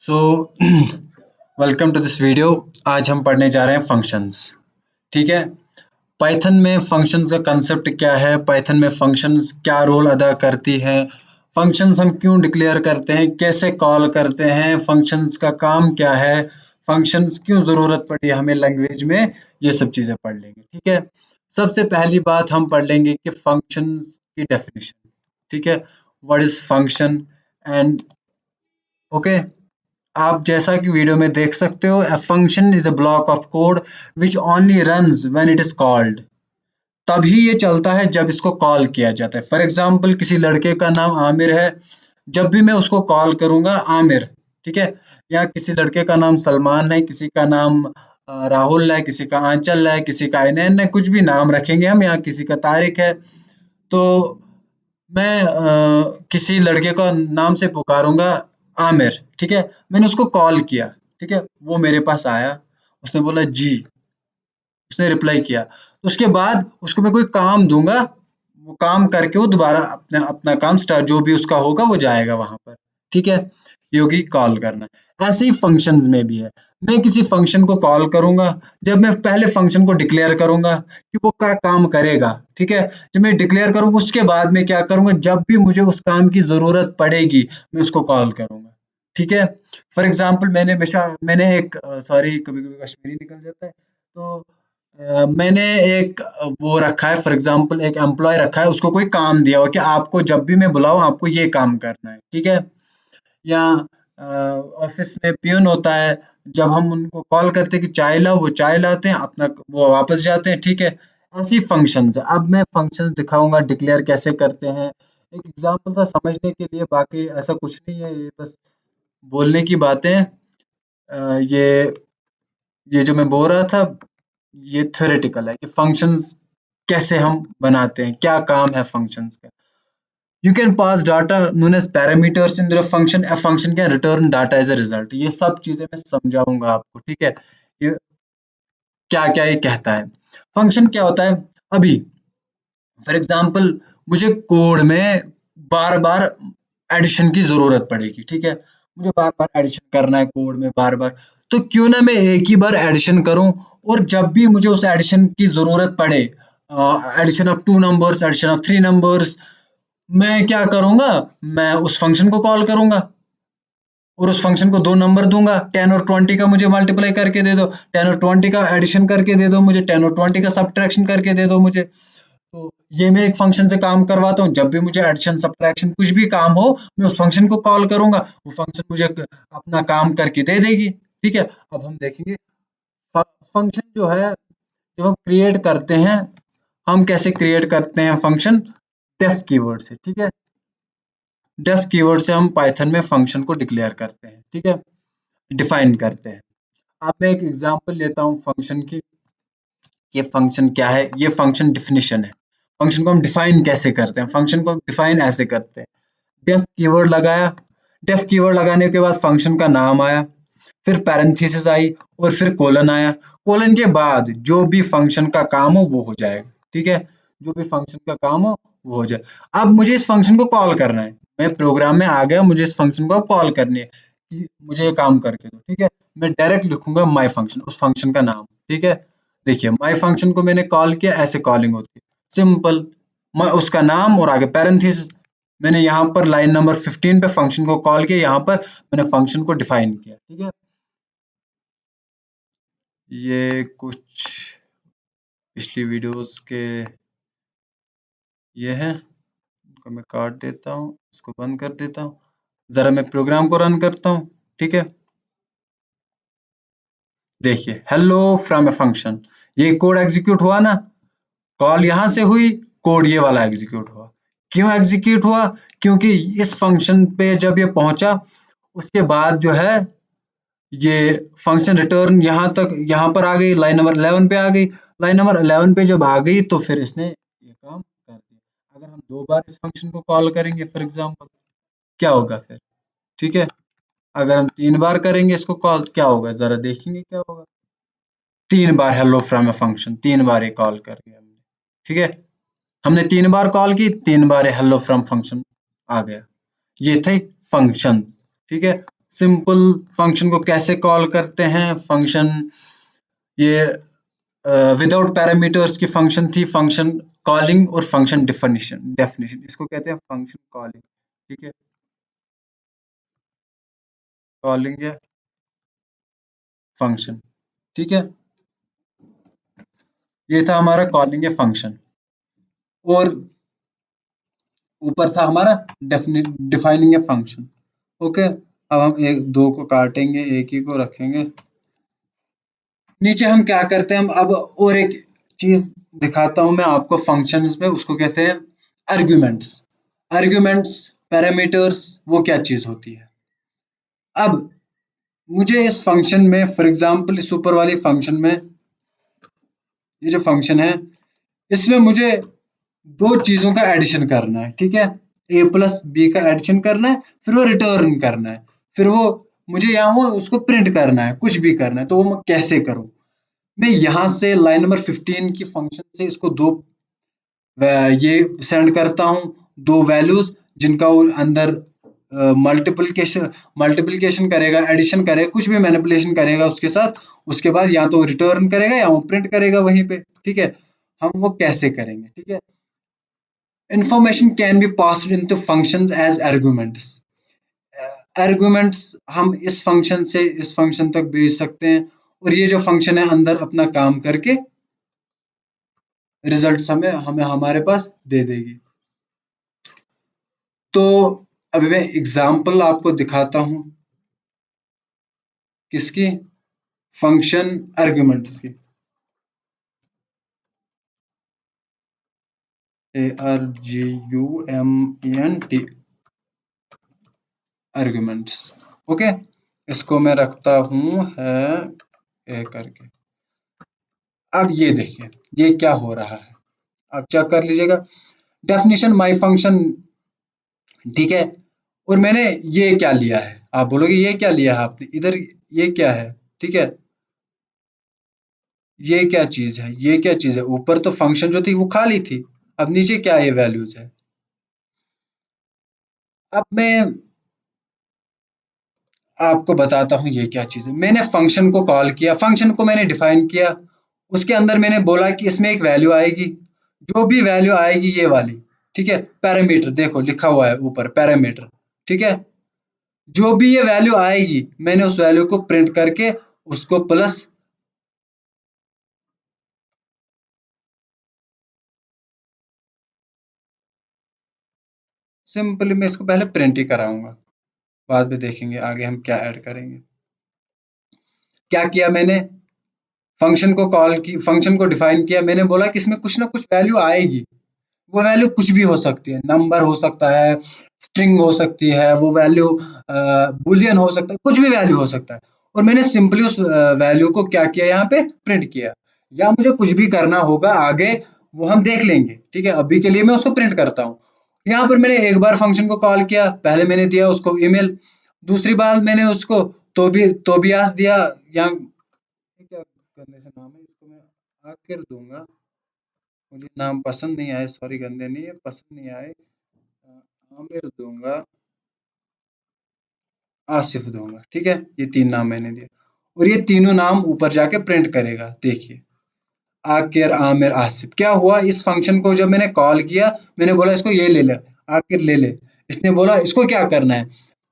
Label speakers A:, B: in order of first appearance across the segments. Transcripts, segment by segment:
A: So welcome to this video. आज हम पढ़ने जा रहे हैं फंक्शंस। ठीक है। पाइथन में फंक्शंस का कंसेप्ट क्या है, पाइथन में फंक्शंस क्या रोल अदा करती हैं, फंक्शंस हम क्यों डिक्लेयर करते हैं, कैसे कॉल करते हैं, फंक्शंस का काम क्या है, फंक्शंस क्यों ज़रूरत पड़ी हमें लैंग्वेज में, ये सब चीज़ें पढ़ लेंगे। ठीक है। सबसे पहली बात हम पढ़ लेंगे कि फंक्शंस की डेफिनेशन। ठीक है। What is function and okay. आप जैसा कि वीडियो में देख सकते हो, a function is a block of code which only runs when it is called। तभी ये चलता है जब इसको कॉल किया जाता है। फॉर एग्जाम्पल, किसी लड़के का नाम आमिर है, जब भी मैं उसको कॉल करूंगा आमिर, ठीक है। या किसी लड़के का नाम सलमान है, किसी का नाम राहुल है, किसी का आंचल है, किसी का इनैन है, कुछ भी नाम रखेंगे हम, यहाँ किसी का तारिक है। तो मैं किसी लड़के का नाम से पुकारूंगा आमिर, ठीक है। मैंने उसको कॉल किया, ठीक है। वो मेरे पास आया, उसने बोला जी, उसने रिप्लाई किया। तो उसके बाद उसको मैं कोई काम दूंगा, वो काम करके वो दोबारा अपना अपना काम स्टार्ट, जो भी उसका होगा वो जाएगा वहां पर। ठीक है। ये होगी कॉल करना। ऐसे ही फंक्शंस में भी है। मैं किसी फंक्शन को कॉल करूंगा जब मैं पहले फंक्शन को डिक्लेयर करूंगा कि वो क्या काम करेगा। ठीक है। जब मैं डिक्लेयर करूंगा उसके बाद में क्या करूंगा, जब भी मुझे उस काम की जरूरत पड़ेगी मैं उसको कॉल करूंगा। ठीक है। फॉर एग्जाम्पल, मैंने एक सॉरी, कभी कभी कश्मीरी निकल जाता है। तो मैंने एक वो रखा है, फॉर एग्जांपल एक एम्प्लॉय रखा है, उसको कोई काम दिया हो कि आपको जब भी मैं बुलाऊं आपको ये काम करना है। ठीक है। या ऑफिस में पियून होता है, जब हम उनको कॉल करते हैं कि चाय लाओ, वो चाय लाते हैं, अपना वो वापस जाते हैं। ठीक है। ऐसी फंक्शंस है। अब मैं फंक्शंस दिखाऊंगा डिक्लेयर कैसे करते हैं। एक एग्जांपल था समझने के लिए, बाकी ऐसा कुछ नहीं है, ये बस बोलने की बातें हैं। ये जो मैं बोल रहा था, ये थ्योरेटिकल है कि फंक्शंस कैसे हम बनाते हैं, क्या काम है फंक्शंस का। You can pass data known as parameters in the function, a function can return data as a result. ये सब चीजें मैं समझाऊंगा आपको। ठीक है। ये क्या क्या ये कहता है, फंक्शन क्या होता है। अभी फॉर एग्जाम्पल, मुझे कोड में बार बार एडिशन की जरूरत पड़ेगी। ठीक है। मुझे बार बार एडिशन करना है कोड में बार बार। तो क्यों ना मैं एक ही बार एडिशन करूं, और जब भी मुझे उस एडिशन की जरूरत पड़े, addition of 2 numbers, addition of 3 numbers, मैं क्या करूंगा, मैं उस फंक्शन को कॉल करूंगा और उस फंक्शन को 2 नंबर दूंगा। 10 और 20 का मुझे मल्टीप्लाई करके दे दो, 10 और 20 का एडिशन करके दे दो मुझे, 10 और 20 का सब्ट्रैक्शन करके दे दो मुझे। तो ये मैं एक फंक्शन से काम करवाता हूँ। जब भी मुझे एडिशन सब्ट्रैक्शन कुछ भी काम हो, मैं उस फंक्शन को कॉल करूंगा, वो फंक्शन मुझे अपना काम करके दे देगी। ठीक है। अब हम देखेंगे फंक्शन जो है, जब हम क्रिएट करते हैं, हम कैसे क्रिएट करते हैं फंक्शन, डेफ कीवर्ड से। ठीक है। डेफ कीवर्ड से हम पाइथन में फंक्शन को डिक्लेयर करते हैं। ठीक है। डिफाइन करते हैं। अब मैं एक एग्जांपल लेता हूँ फंक्शन की। ये फंक्शन क्या है, ये फंक्शन डिफिनीशन है। फंक्शन को हम डिफाइन कैसे करते हैं, फंक्शन को डिफाइन ऐसे करते हैं। डेफ कीवर्ड लगाया, डेफ कीवर्ड लगाने के बाद फंक्शन का नाम आया, फिर पैरेंथेसिस आई और फिर कोलन आया। कोलन के बाद जो भी फंक्शन का काम हो वो हो जाएगा। ठीक है। जो भी फंक्शन का काम हो वो हो जाए। अब मुझे इस फंक्शन को कॉल करना है, मैं प्रोग्राम में आ गया, मुझे इस फंक्शन को कॉल करनी है कि मुझे ये काम करके दो। ठीक है। मैं डायरेक्ट लिखूंगा माई फंक्शन, उस फंक्शन का नाम। ठीक है। देखिए, माई फंक्शन को मैंने कॉल किया, ऐसे कॉलिंग होती है, सिंपल। उसका नाम और आगे पैरेंथेसिस। मैंने यहाँ पर लाइन नंबर 15 पे फंक्शन को कॉल किया, यहाँ पर मैंने फंक्शन को डिफाइन किया। ठीक है। ये कुछ पिछली वीडियोस के ये हैं, इनको मैं काट देता हूँ, इसको बंद कर देता हूँ। जरा मैं प्रोग्राम को रन करता हूँ। ठीक है। देखिए, हेलो फ्रॉम ए फंक्शन, ये कोड एग्जीक्यूट हुआ ना, कॉल यहाँ से हुई, कोड ये वाला एग्जीक्यूट हुआ। क्यों एग्जीक्यूट हुआ, क्योंकि इस फंक्शन पे जब ये पहुंचा, उसके बाद जो है ये फंक्शन रिटर्न यहाँ तक, यहाँ पर आ गई, लाइन नंबर 11 पे आ गई। लाइन नंबर 11 पे जब आ गई तो फिर इसने ये काम कर दिया। अगर हम 2 बार इस फंक्शन को कॉल करेंगे फॉर एग्जांपल, क्या होगा फिर। ठीक है। अगर हम 3 बार करेंगे इसको कॉल, क्या होगा, जरा देखेंगे क्या होगा। 3 बार हेलो फ्रॉम अ फंक्शन, 3 बार ये कॉल कर दिया हमने। ठीक है। हमने 3 बार कॉल की, 3 बार हेलो फ्रॉम फंक्शन आ गया। ये थे फंक्शन। ठीक है। सिंपल फंक्शन को कैसे कॉल करते हैं। फंक्शन ये विदाउट पैरामीटर्स की फंक्शन थी, फंक्शन कॉलिंग और फंक्शन डेफिनेशन डेफिनेशन इसको कहते हैं फंक्शन कॉलिंग। ठीक है, कॉलिंग या फंक्शन। ठीक है, ये था हमारा कॉलिंग या फंक्शन। और ऊपर था हमारा डिफाइनिंग ए फंक्शन। ओके, अब हम एक दो को काटेंगे, एक ही को रखेंगे। नीचे हम क्या करते हैं, हम अब और एक चीज दिखाता हूं मैं आपको फंक्शंस में, उसको कहते हैं आर्ग्यूमेंट्स। आर्ग्यूमेंट्स, पैरामीटर्स, वो क्या चीज होती है। अब मुझे इस फंक्शन में, फॉर एग्जांपल इस ऊपर वाली फंक्शन में, ये जो फंक्शन है इसमें मुझे दो चीजों का एडिशन करना है। ठीक है, ए प्लस बी का एडिशन करना है, फिर वो रिटर्न करना है, फिर वो मुझे यहाँ वो उसको प्रिंट करना है, कुछ भी करना है। तो वो मैं कैसे करूँ। मैं यहाँ से लाइन नंबर 15 की फंक्शन से इसको दो ये सेंड करता हूँ, दो वैल्यूज जिनका वो अंदर मल्टीप्लिकेशन मल्टीप्लिकेशन करेगा, एडिशन करेगा, कुछ भी मैनिपुलेशन करेगा उसके साथ। उसके बाद या तो रिटर्न करेगा या वो प्रिंट करेगा वहीं पे। ठीक है, हम वो कैसे करेंगे। ठीक है, information can be passed into functions as arguments। Arguments हम इस फंक्शन से इस फंक्शन तक भेज सकते हैं, और ये जो फंक्शन है अंदर अपना काम करके रिजल्ट्स हमें हमें हमारे पास दे देगी। तो अभी मैं एग्जांपल आपको दिखाता हूं किसकी, फंक्शन आर्गुमेंट्स की। ARGUMENT arguments. ओके, इसको मैं रखता हूं है ए करके। अब ये देखिए ये क्या हो रहा है, आप चेक कर लीजिएगा। Definition my function. ठीक है, और मैंने ये क्या लिया है, आप बोलोगे ये क्या लिया है आपने इधर, ये क्या है। ठीक है, ये क्या चीज है, ये क्या चीज है। ऊपर तो फंक्शन जो थी वो खाली थी, अब नीचे क्या ये वैल्यूज है। अब मैं आपको बताता हूँ ये क्या चीज है। मैंने फंक्शन को कॉल किया, फंक्शन को मैंने डिफाइन किया, उसके अंदर मैंने बोला कि इसमें एक वैल्यू आएगी, जो भी वैल्यू आएगी ये वाली। ठीक है, पैरामीटर देखो लिखा हुआ है ऊपर पैरामीटर। ठीक है, जो भी ये वैल्यू आएगी मैंने उस वैल्यू को प्रिंट करके उसको प्लस, सिंपली मैं इसको पहले प्रिंट ही कराऊंगा, बाद में देखेंगे आगे हम क्या ऐड करेंगे। क्या किया मैंने, फंक्शन को कॉल की, फंक्शन को डिफाइन किया, मैंने बोला कि इसमें कुछ ना कुछ वैल्यू आएगी। वो वैल्यू कुछ भी हो सकती है, नंबर हो सकता है, स्ट्रिंग हो सकती है, वो वैल्यू बुलियन हो सकता है, कुछ भी वैल्यू हो सकता है। और मैंने सिंपली उस वैल्यू को क्या किया, यहाँ पे प्रिंट किया। या मुझे कुछ भी करना होगा आगे, वो हम देख लेंगे। ठीक है, अभी के लिए मैं उसको प्रिंट करता हूँ। यहाँ पर मैंने एक बार फंक्शन को कॉल किया, पहले मैंने दिया उसको ईमेल, दूसरी बार मैंने उसको तोबियास दिया, या क्या करने से नाम है इसको मैं आखिर दूंगा, मुझे नाम पसंद नहीं आए, सॉरी गंदे नहीं है, पसंद नहीं आए, आमिर दूंगा, आसिफ दूंगा। ठीक है, ये तीन नाम मैंने दिए, और ये तीनों नाम ऊपर जाके प्रिंट करेगा। देखिए आकिर, आमिर, आसिफ। क्या हुआ, इस फंक्शन को जब मैंने कॉल किया, मैंने बोला इसको ये ले ले, आकिर ले ले। इसने बोला इसको क्या करना है,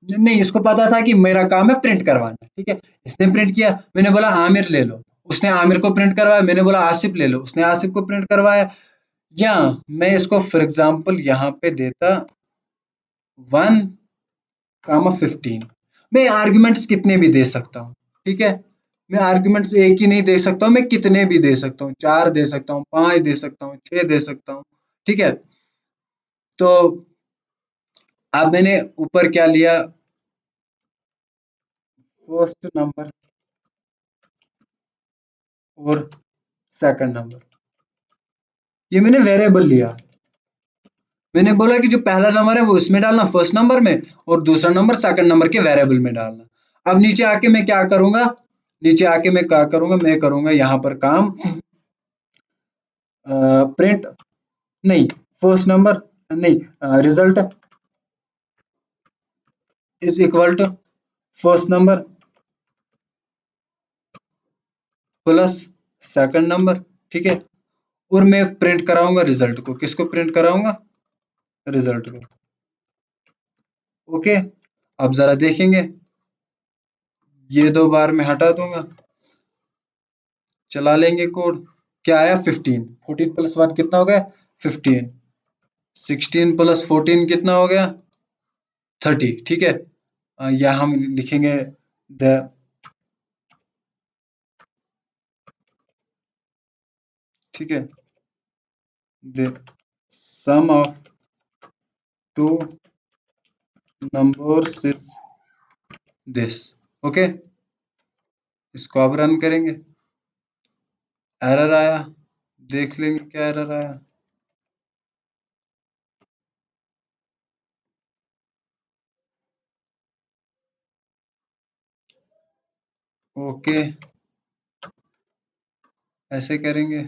A: नहीं इसको पता था कि मेरा काम है प्रिंट करवाना। ठीक है, इसने प्रिंट किया, मैंने बोला आमिर ले लो, उसने आमिर को प्रिंट करवाया, मैंने बोला आसिफ ले लो, उसने आसिफ को प्रिंट करवाया। या मैं इसको फॉर एग्जांपल यहाँ पे देता 1,15। मैं आर्ग्यूमेंट्स कितने भी दे सकता हूँ। ठीक है, मैं आर्ग्यूमेंट्स एक ही नहीं दे सकता हूँ, मैं कितने भी दे सकता हूँ, 4 दे सकता हूँ, 5 दे सकता हूँ, 6 दे सकता हूँ। ठीक है, तो अब मैंने ऊपर क्या लिया, फर्स्ट नंबर और सेकंड नंबर, ये मैंने वेरिएबल लिया। मैंने बोला कि जो पहला नंबर है वो इसमें डालना फर्स्ट नंबर में, और दूसरा नंबर सेकंड नंबर के वेरिएबल में डालना। अब नीचे आके मैं क्या करूंगा, नीचे आके मैं क्या करूंगा, मैं करूंगा यहाँ पर काम प्रिंट, नहीं फर्स्ट नंबर, नहीं result is equal to first number plus second number, ठीक है। और मैं प्रिंट कराऊंगा रिजल्ट को, किसको प्रिंट कराऊंगा? रिजल्ट को। ओके, अब जरा देखेंगे, ये दो बार मैं हटा दूंगा, चला लेंगे कोड। क्या आया? 15। 14 प्लस 1 कितना हो गया? 15। 16 प्लस 14 कितना हो गया? 30, ठीक है। या हम लिखेंगे द ठीक है, the sum of two numbers is this. Okay, इसको अब रन करेंगे। एरर आया, देख लेंगे क्या एरर आया। ओके, ऐसे करेंगे।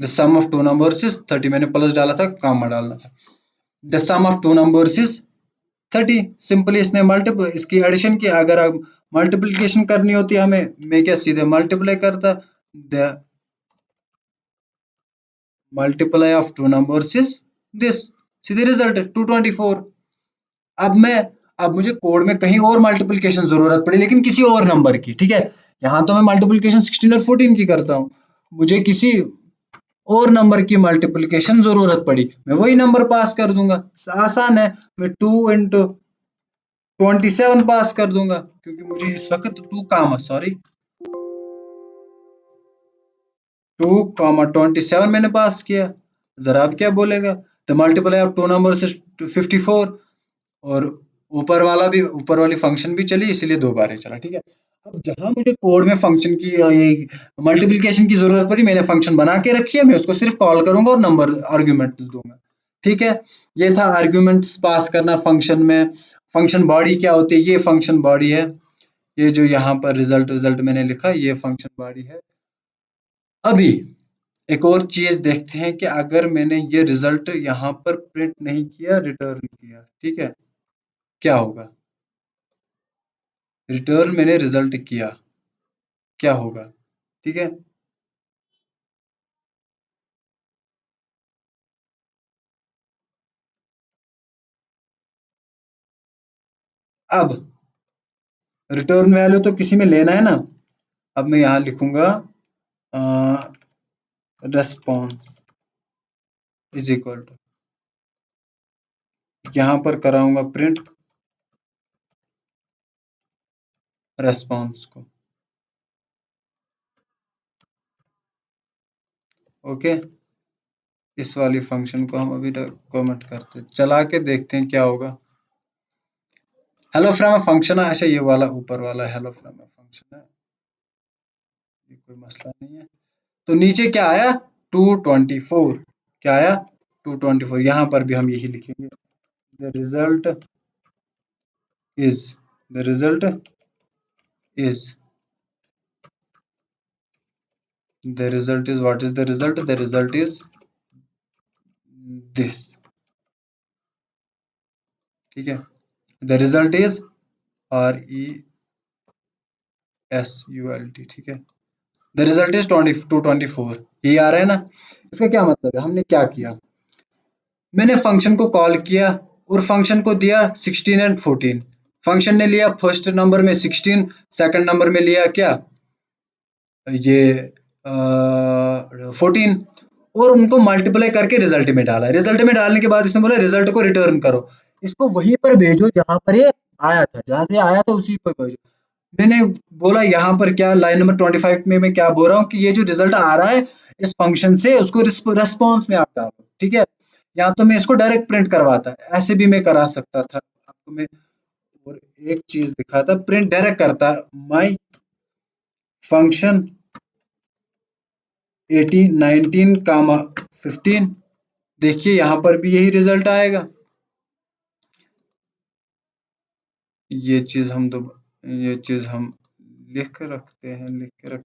A: The sum of two numbers is 30, मैंने प्लस डाला था, कॉमा डालना था। The sum of two numbers is 30। Simply इसने मल्टीपल इसकी एडिशन की, अगर अब मल्टीप्लिकेशन करनी होती हमें, मैं क्या सीधे मल्टीप्लाई करता। The multiply of two numbers is this, सीधे रिजल्ट है 224। अब मैं अब मुझे कोड में कहीं और मल्टीप्लिकेशन जरूरत पड़ी, लेकिन किसी और नंबर की, ठीक है। यहाँ तो मैं मल्टीप्लिकेशन 16 और 14 की करता हूँ, मुझे किसी और नंबर की मल्टीप्लिकेशन जरूरत पड़ी, मैं वही नंबर पास कर दूंगा। आसान है, मैं 2 × 27 पास कर दूंगा, क्योंकि मुझे इस वक्त 2 27 मैंने पास किया। जरा अब क्या बोलेगा? The multiply of two number से 54, और ऊपर वाली फंक्शन भी चली, इसलिए दो बार चला, ठीक है। अब जहां मुझे कोड में फंक्शन की ये मल्टीप्लिकेशन की जरूरत पड़ी, मैंने फंक्शन बना के रखी है, मैं उसको सिर्फ कॉल करूंगा और नंबर आर्ग्यूमेंट दूंगा, ठीक है। ये था आर्ग्यूमेंट्स पास करना फंक्शन में। फंक्शन बॉडी क्या होती है? ये फंक्शन बॉडी है, ये जो यहाँ पर रिजल्ट रिजल्ट मैंने लिखा, ये फंक्शन बॉडी है। अभी एक और चीज देखते हैं कि अगर मैंने ये रिजल्ट यहाँ पर प्रिंट नहीं किया, रिटर्न किया, ठीक है, क्या होगा? रिटर्न मैंने रिजल्ट किया, क्या होगा? ठीक है, अब रिटर्न वैल्यू तो किसी में लेना है ना। अब मैं यहाँ लिखूंगा रेस्पॉन्स इज इक्वल टू, यहाँ पर कराऊंगा प्रिंट रेस्पॉन्स को। ओके, इस वाली फंक्शन को हम अभी कमेंट करते हैं, चला के देखते हैं क्या होगा। हेलो फ्रॉम फंक्शन है, अच्छा ये वाला ऊपर वाला हेलो फ्रॉम फंक्शन है, ये कोई मसला नहीं है। तो नीचे क्या आया? 224। क्या आया? 224। यहाँ पर भी हम यही लिखेंगे, the result is the result is the result is, what is the result? The result is this, ठीक है। the result is RESULT, ठीक है। the result is 224, ये आ रहा है ना। इसका क्या मतलब है? हमने क्या किया, मैंने फंक्शन को कॉल किया और फंक्शन को दिया 16 एंड 14। फंक्शन ने लिया फर्स्ट नंबर में 16, सेकंड नंबर में लिया क्या, ये 14, और उनको मल्टीप्लाई करके रिजल्ट में डाला। रिजल्ट में डालने के बाद इसने बोला रिजल्ट को रिटर्न करो, इसको वहीं पर भेजो जहां पर ये आया था, जहां से आया था उसी पर भेजो। मैंने बोला यहाँ पर क्या, लाइन नंबर 25 में मैं क्या बोल रहा हूँ कि ये जो रिजल्ट आ रहा है इस फंक्शन से, उसको रेस्पॉन्स में आप डालो, ठीक है। या तो मैं इसको डायरेक्ट प्रिंट करवाता, ऐसे भी मैं करा सकता था आपको मैं। और एक चीज दिखाता, प्रिंट डायरेक्ट करता, माई फंक्शन 18 19 कामा 15, देखिए यहाँ पर भी यही रिजल्ट आएगा। ये चीज हम तो ये चीज हम लिख के रखते हैं,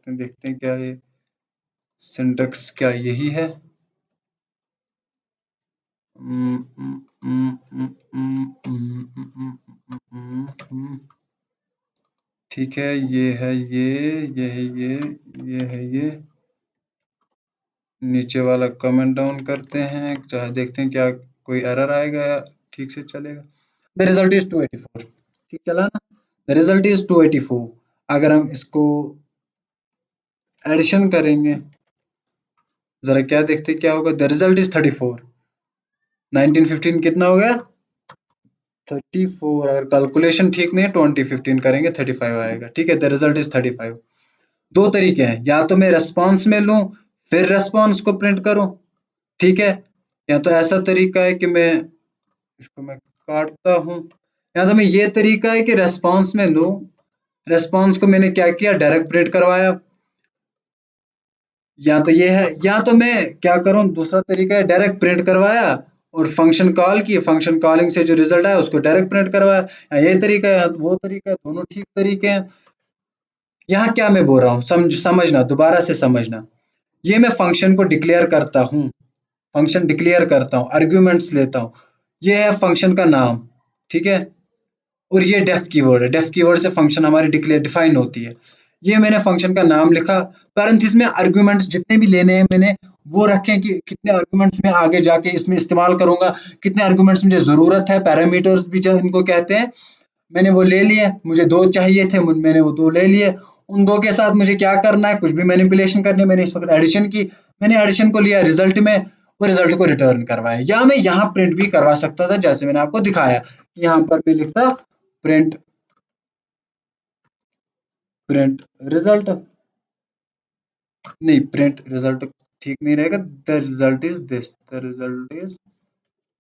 A: देखते हैं क्या ये सिंटेक्स क्या यही है। ठीक है, ये है ये है ये है ये। नीचे वाला कमेंट डाउन करते हैं, चाहे देखते हैं क्या कोई एरर आएगा या ठीक से चलेगा। The result is 284। ठीक चला ना? The result is 284। अगर हम इसको एडिशन करेंगे, जरा क्या देखते क्या होगा। The result is 34। 1915 कितना हो गया? 34। अगर कैलकुलेशन ठीक नहीं है, 2015 करेंगे 35 आएगा। ठीक है, द रिजल्ट इज 35। दो तरीके हैं, या तो मैं रेस्पॉन्स में लूं फिर रेस्पॉन्स को प्रिंट करूं, ठीक है, या तो ऐसा तरीका है कि मैं इसको मैं काटता हूं, या तो मैं ये तरीका है कि रेस्पॉन्स में लूं, रेस्पॉन्स को मैंने क्या किया, डायरेक्ट प्रिंट करवाया, या तो ये है, या तो मैं क्या करूं, दूसरा तरीका है डायरेक्ट प्रिंट करवाया और फंक्शन कॉल की, फंक्शन कॉलिंग से जो रिजल्ट आया उसको डायरेक्ट प्रिंट करवाया, या ये तरीका है या वो तरीका है, दोनों ठीक तरीके हैं। यहाँ क्या मैं बोल रहा हूँ, समझना, दोबारा से समझना। ये मैं फंक्शन को डिक्लेयर करता हूँ, फंक्शन डिक्लेयर करता हूँ, आर्ग्यूमेंट्स लेता हूँ, ये है फंक्शन का नाम, ठीक है, और ये डेफ कीवर्ड है, डेफ कीवर्ड से फंक्शन हमारी डिक्लेयर डिफाइन होती है। ये मैंने फंक्शन का नाम लिखा, पैरेंथेसिस में आर्ग्यूमेंट्स जितने भी लेने हैं मैंने वो रखे कि कितने आर्ग्यूमेंट्स में आगे जाके इसमें इस्तेमाल करूंगा, कितने आर्ग्यूमेंट्स मुझे जरूरत है, पैरामीटर्स भी जो इनको कहते हैं, मैंने वो ले लिए, मुझे दो चाहिए थे, मैंने वो दो ले लिए। उन दो के साथ मुझे क्या करना है, कुछ भी मैनिपुलेशन करनी है, मैंने इस वक्त एडिशन की, मैंने एडिशन को लिया रिजल्ट में और रिजल्ट को रिटर्न करवाया, या मैं यहाँ प्रिंट भी करवा सकता था जैसे मैंने आपको दिखाया, यहाँ पर मैं लिखता प्रिंट, प्रिंट रिजल्ट, नहीं प्रिंट रिजल्ट ठीक नहीं रहेगा, the result is this, the result is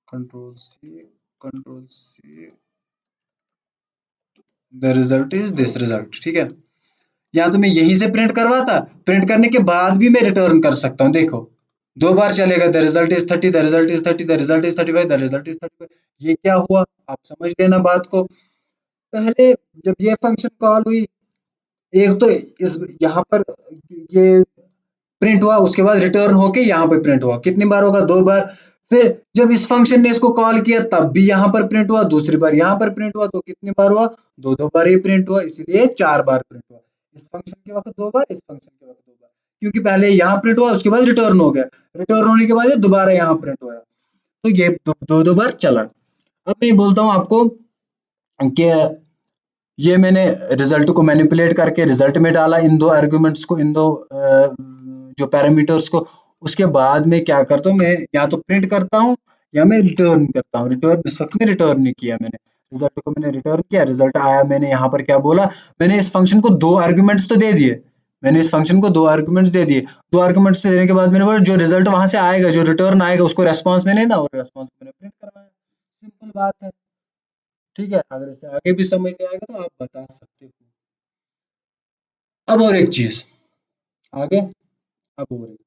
A: control C, control C, the result is this result, ठीक है। या तो मैं यहीं से प्रिंट करवाता, प्रिंट करने के बाद भी मैं रिटर्न कर सकता हूँ, देखो दो बार चलेगा, the result is 30, the result is 30, the result is 35, the result is 35। ये क्या हुआ, आप समझ लेना बात को। पहले जब ये फंक्शन कॉल हुई, एक तो इस यहाँ पर ये प्रिंट हुआ, उसके बाद रिटर्न होके यहाँ पे प्रिंट हुआ, कितनी बार होगा, दो बार। फिर जब इस फंक्शन ने इसको कॉल किया तब भी यहाँ पर प्रिंट हुआ, दूसरी बार यहाँ पर प्रिंट हुआ, तो कितनी बार हुआ, दो दो बार ही प्रिंट हुआ, इसलिए चार बार प्रिंट हुआ। इस फंक्शन के वक्त दो बार, इस फंक्शन के वक्त दो बार, क्योंकि पहले यहाँ प्रिंट हुआ उसके बाद रिटर्न हो गया, रिटर्न होने के बाद दोबारा यहाँ प्रिंट हुआ, तो ये दो बार चला। अब मैं बोलता हूँ आपको कि ये मैंने रिजल्ट को मैनिपुलेट करके रिजल्ट में डाला, इन दो आर्गुमेंट्स को, इन दो जो पैरामीटर्स को, उसके बाद में क्या करता हूँ, मैं या तो प्रिंट करता हूँ या मैं रिटर्न करता हूँ। रिटर्न इस वक्त में रिटर्न नहीं किया मैंने, रिजल्ट को मैंने रिटर्न किया, रिजल्ट आया, मैंने यहाँ पर क्या बोला, मैंने इस फंक्शन को दो आर्गुमेंट्स तो दे दिए, मैंने इस फंक्शन को दो आर्गुमेंट्स दे दिए, दो आर्गुमेंट्स देने के बाद मैंने बोला जो रिजल्ट वहां से आएगा, जो रिटर्न आएगा उसको रेस्पॉन्स में लेना, और रेस्पॉन्स मैंने प्रिंट करवाया, सिंपल बात है। ठीक है, अगर इसे आगे भी समझ नहीं आएगा तो आप बता सकते हो। अब और एक चीज आगे, अब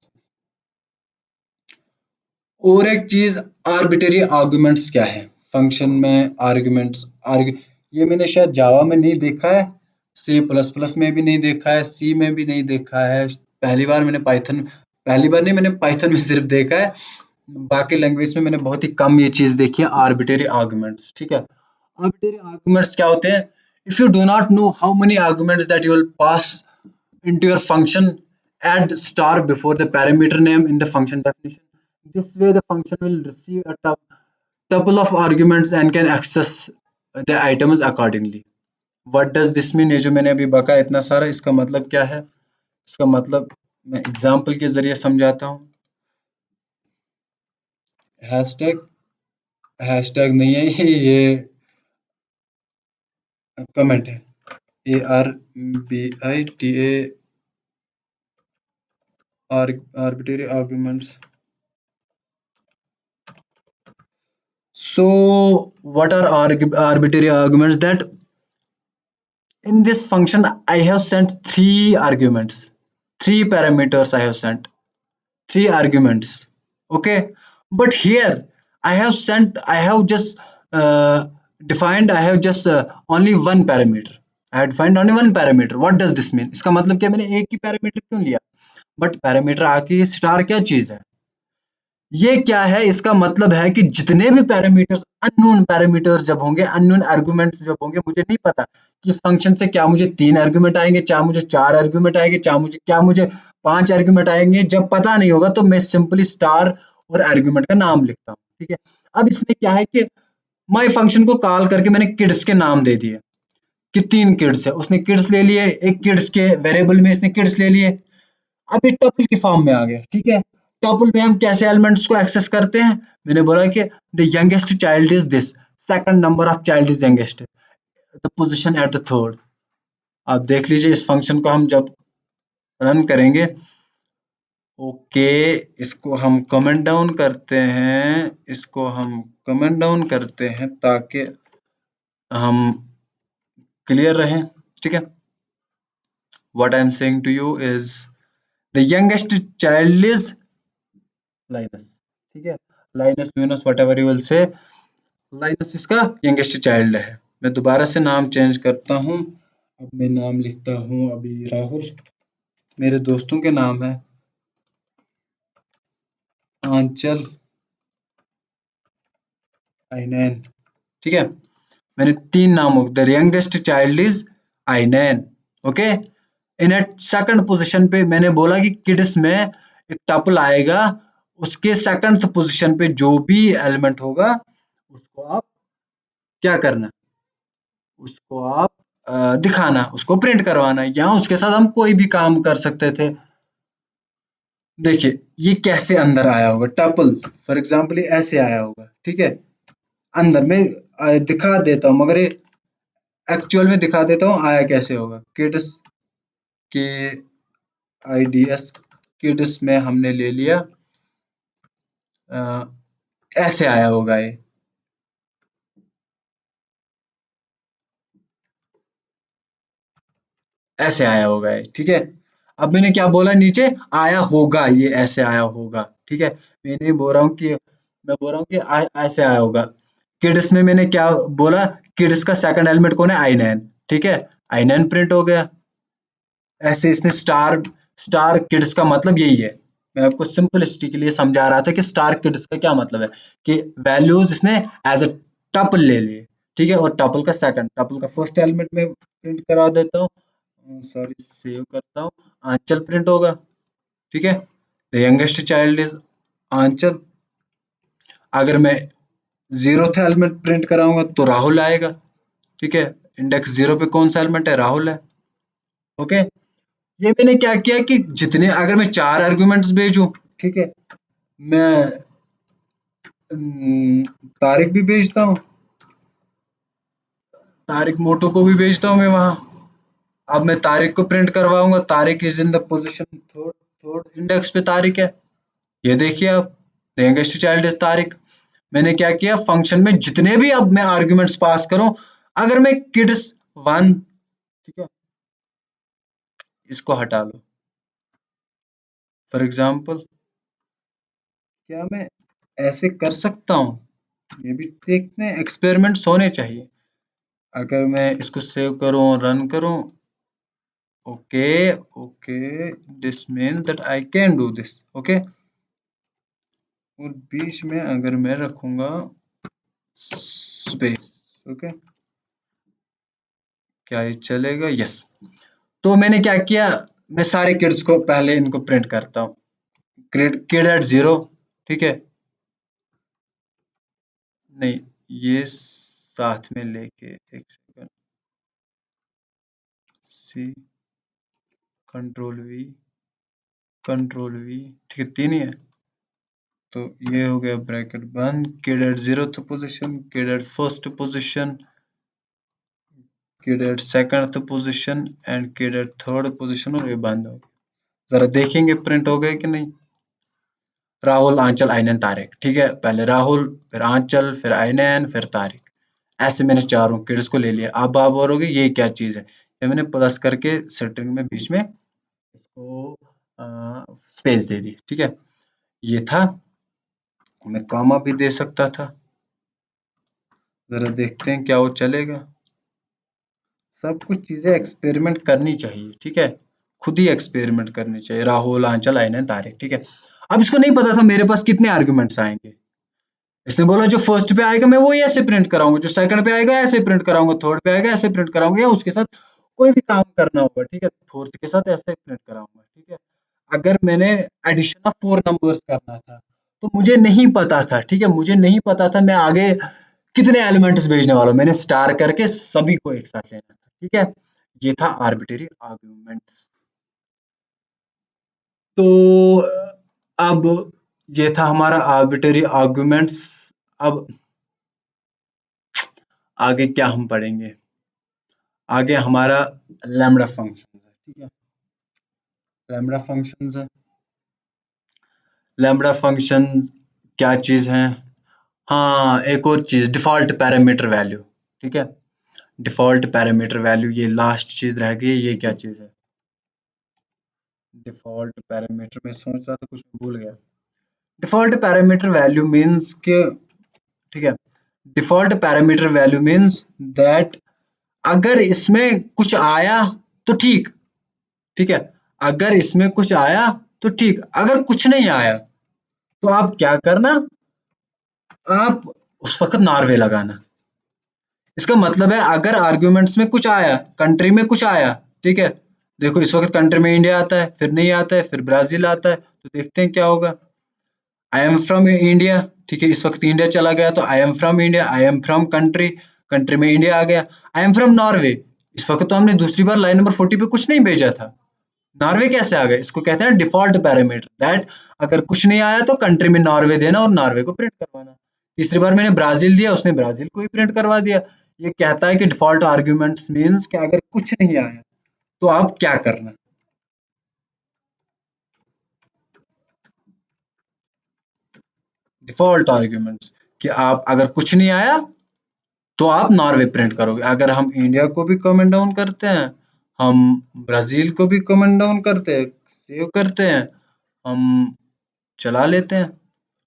A: और एक चीज, आर्बिटरी आर्गुमेंट्स क्या है फंक्शन में, आर्गुमेंट्स ये मैंने शायद जावा में नहीं देखा है, सी प्लस प्लस में भी नहीं देखा है, सी में भी नहीं देखा है, पहली बार मैंने पाइथन, पहली बार नहीं, मैंने पाइथन में सिर्फ देखा है, बाकी लैंग्वेज में मैंने बहुत ही कम ये चीज देखी है, आर्बिटरी आर्गुमेंट्स। ठीक है, आर्बिटरी आर्गुमेंट्स क्या होते हैं, if you do not know how many arguments that you will pass into your function, add star before the parameter name in the function definition. This way the function will receive a tuple of arguments and can access the items accordingly. What does this mean? ये जो मैंने अभी बका इतना सारा, इसका मतलब क्या है, इसका मतलब मैं एग्जाम्पल के जरिए समझाता हूँ। हैशटैग, हैशटैग नहीं है ये कमेंट है, ARBITA, arbitrary arguments. So what are arbitrary arguments? That in this function I have sent three arguments, three parameters I have sent, three arguments. Okay, but here I have sent, I have just defined, I have just only one parameter. I have defined only one parameter. What does this mean? इसका मतलब क्या, मैंने एक ही parameter क्यों लिया, but parameter आके star क्या चीज है, ये क्या है, इसका मतलब है कि जितने भी पैरामीटर्स, अननोन पैरामीटर्स जब होंगे, अननोन आर्गुमेंट्स जब होंगे, मुझे नहीं पता किस फंक्शन से क्या मुझे 3 आर्गुमेंट आएंगे, चाहे मुझे 4 आर्गुमेंट आएंगे, चाहे मुझे 5 आर्गुमेंट आएंगे। जब पता नहीं होगा तो मैं सिंपली स्टार और आर्गुमेंट का नाम लिखता हूँ। ठीक है, अब इसमें क्या है कि माई फंक्शन को कॉल करके मैंने किड्स के नाम दे दिए कि 3 किड्स है, उसने किड्स ले लिए, एक किड्स के वेरिएबल में इसने किड्स ले लिए। अब ये टपल की फॉर्म में आ गया। ठीक है, टपल में हम कैसे एलिमेंट्स को एक्सेस करते हैं? मैंने बोला कि the youngest child is this, second number of child is youngest, the position at the third. आप देख लीजिए इस फंक्शन को हम जब रन करेंगे, ओके, इसको हम कमेंट डाउन करते हैं, इसको हम कमेंट डाउन करते हैं ताकि हम क्लियर रहें। ठीक है, what I am saying to you is the youngest child is Linus. ठीक है, लाइनस यूनस whatever you will say, Linus इसका यंगेस्ट चाइल्ड है। मैं दोबारा से नाम चेंज करता हूँ। अब मैं नाम लिखता हूँ अभी राहुल, मेरे दोस्तों के नाम है आंचल, आइनैन। ठीक है, मैंने 3 नामों, द यंगेस्ट चाइल्ड इज आइनैन। Okay, in at second position पे मैंने बोला कि किड्स में एक टपल आएगा, उसके सेकंड पोजीशन पे जो भी एलिमेंट होगा उसको आप क्या करना, उसको आप दिखाना, उसको प्रिंट करवाना, या उसके साथ हम कोई भी काम कर सकते थे। देखिए ये कैसे अंदर आया होगा, टपल फॉर एग्जांपल ये ऐसे आया होगा। ठीक है, अंदर में दिखा देता हूँ, मगर ये एक्चुअल में दिखा देता हूँ आया कैसे होगा। किड्स के IDS, किड्स में हमने ले लिया, ऐसे आया होगा ये, ऐसे आया होगा ये। ठीक है, अब मैंने क्या बोला, नीचे आया होगा, ये ऐसे आया होगा। ठीक है, मैं नहीं बोल रहा हूँ कि, मैं बोल रहा हूँ कि ऐसे आया होगा। किड्स में मैंने क्या बोला, किड्स का सेकंड एलिमेंट कौन है, I9। ठीक है, I9 प्रिंट हो गया। ऐसे इसने स्टार, स्टार किड्स का मतलब यही है। मैं आपको सिंपलिसिटी के लिए समझा रहा था कि स्टार किड्स का क्या मतलब है, कि वैल्यूज इसने एज अ टपल ले लिए। ठीक है, और टपल का सेकंड, टपल का फर्स्ट एलिमेंट में प्रिंट करा देता हूँ, सॉरी सेव करता हूँ, आंचल प्रिंट होगा। ठीक है, द यंगेस्ट चाइल्ड इज आंचल। अगर मैं 0th एलिमेंट प्रिंट कराऊंगा तो राहुल आएगा। ठीक है, इंडेक्स 0 पे कौन सा एलिमेंट है, राहुल है। ओके, ये मैंने क्या किया कि जितने, अगर मैं 4 आर्गुमेंट्स भेजूं, ठीक है, मैं तारिक भी भेजता हूँ, तारिक मोटो को भी भेजता हूँ मैं वहां। अब मैं तारिक को प्रिंट करवाऊंगा, Tariq is in the position third, third index पे तारिक है। ये देखिए आप, यंगेस्ट चाइल्ड इज तारिक। मैंने क्या किया, फंक्शन में जितने भी अब मैं आर्ग्यूमेंट्स पास करूं, अगर मैं किड्स 1, ठीक है, इसको हटा लो फॉर एग्जांपल, क्या मैं ऐसे कर सकता हूँ? ये भी देखते हैं, एक्सपेरिमेंट्स होने चाहिए। अगर मैं इसको सेव करूं, रन करूं, okay, okay, this mean that I can do this. Okay, और बीच में अगर मैं रखूंगा स्पेस, ओके, क्या ये चलेगा? यस। तो मैंने क्या किया, मैं सारे किड्स को पहले इनको प्रिंट करता हूँ, किड एट 0। ठीक है, नहीं, ये साथ में लेके एक सेकंड, सी, कंट्रोल वी, ठीक है, 3 ही है। तो ये हो गया ब्रैकेट बंद, kid at 0th position, kid at first position, kid at second position and kid at third position, और ये बंद हो गया। जरा देखेंगे प्रिंट हो गए कि नहीं। राहुल, आंचल, आइनन, तारिक। ठीक है, पहले राहुल, फिर आंचल, फिर आइनन, फिर तारिक। ऐसे मैंने चारों किड्स को ले लिया। अब आप बोलोगे ये क्या चीज है, ये मैंने प्लस करके स्ट्रिंग में बीच में इसको स्पेस दे दी। ठीक है, ये था, मैं कॉमा भी दे सकता था। जरा देखते हैं क्या वो चलेगा। सब कुछ चीजें एक्सपेरिमेंट करनी चाहिए। ठीक है, खुद ही एक्सपेरिमेंट करनी चाहिए। राहुल, आंचल, आइनन, तारिक। ठीक है, अब इसको नहीं पता था मेरे पास कितने आर्गुमेंट्स आएंगे। इसने बोला जो फर्स्ट पे आएगा मैं वही ऐसे प्रिंट कराऊंगा, जो सेकंड पे आएगा ऐसे प्रिंट कराऊंगा, थर्ड पे आएगा ऐसे प्रिंट कराऊंगा, या उसके साथ कोई भी काम करना होगा, ठीक है, फोर्थ के साथ ऐसे प्रिंट कराऊंगा, ठीक है। अगर मैंने एडिशन ऑफ 4 नंबर्स करना था तो मुझे नहीं पता था, ठीक है, मुझे नहीं पता था मैं आगे कितने एलिमेंट्स भेजने वाला हूं, मैंने स्टार करके सभी को एक साथ लेना था, ठीक है। ये था आर्बिट्रेरी आर्गुमेंट्स। तो अब ये था हमारा आर्बिट्रेरी आर्गुमेंट्स। अब आगे क्या हम पढ़ेंगे? आगे हमारा लैम्बडा फंक्शन है, ठीक है। लैम्बडा फंक्शंस है। लैम्बडा फंक्शन क्या चीज है? हाँ, एक और चीज, डिफॉल्ट पैरामीटर वैल्यू, ठीक है। डिफॉल्ट पैरामीटर वैल्यू, ये लास्ट चीज रह गई, ये क्या चीज है? डिफॉल्ट पैरामीटर, में सोच रहा था कुछ भूल गया। डिफॉल्ट पैरामीटर वैल्यू मीन्स के, ठीक है, default parameter value means that अगर इसमें कुछ आया तो ठीक, ठीक है, अगर इसमें कुछ आया तो ठीक, अगर कुछ नहीं आया तो आप क्या करना, आप उस वक्त नॉर्वे लगाना। इसका मतलब है अगर आर्ग्यूमेंट्स में कुछ आया, कंट्री में कुछ आया, ठीक है, देखो इस वक्त कंट्री में इंडिया आता है, फिर नहीं आता है, फिर ब्राजील आता है, तो देखते हैं क्या होगा। आई एम फ्रॉम इंडिया, ठीक है, इस वक्त इंडिया चला गया तो I am from India, I am from country, country में इंडिया आ गया। आई एम फ्रॉम नॉर्वे, इस वक्त तो हमने दूसरी बार लाइन नंबर 40 पे कुछ नहीं भेजा था, नॉर्वे कैसे आ गए? इसको कहते हैं डिफॉल्ट पैरामीटर, दैट अगर कुछ नहीं आया तो कंट्री में नॉर्वे देना और नॉर्वे को प्रिंट करवाना। तीसरी बार मैंने ब्राजील दिया, उसने ब्राजील को ही प्रिंट करवा दिया। ये कहता है कि डिफॉल्ट आर्ग्यूमेंट्स मींस कि अगर कुछ नहीं आया तो आप क्या करना। डिफॉल्ट आर्ग्यूमेंट्स कि आप अगर कुछ नहीं आया तो आप नॉर्वे प्रिंट करोगे। अगर हम इंडिया को भी कमेंट डाउन करते हैं, हम ब्राजील को भी कमेंट डाउन करते हैं, सेव करते हैं, हम चला लेते हैं,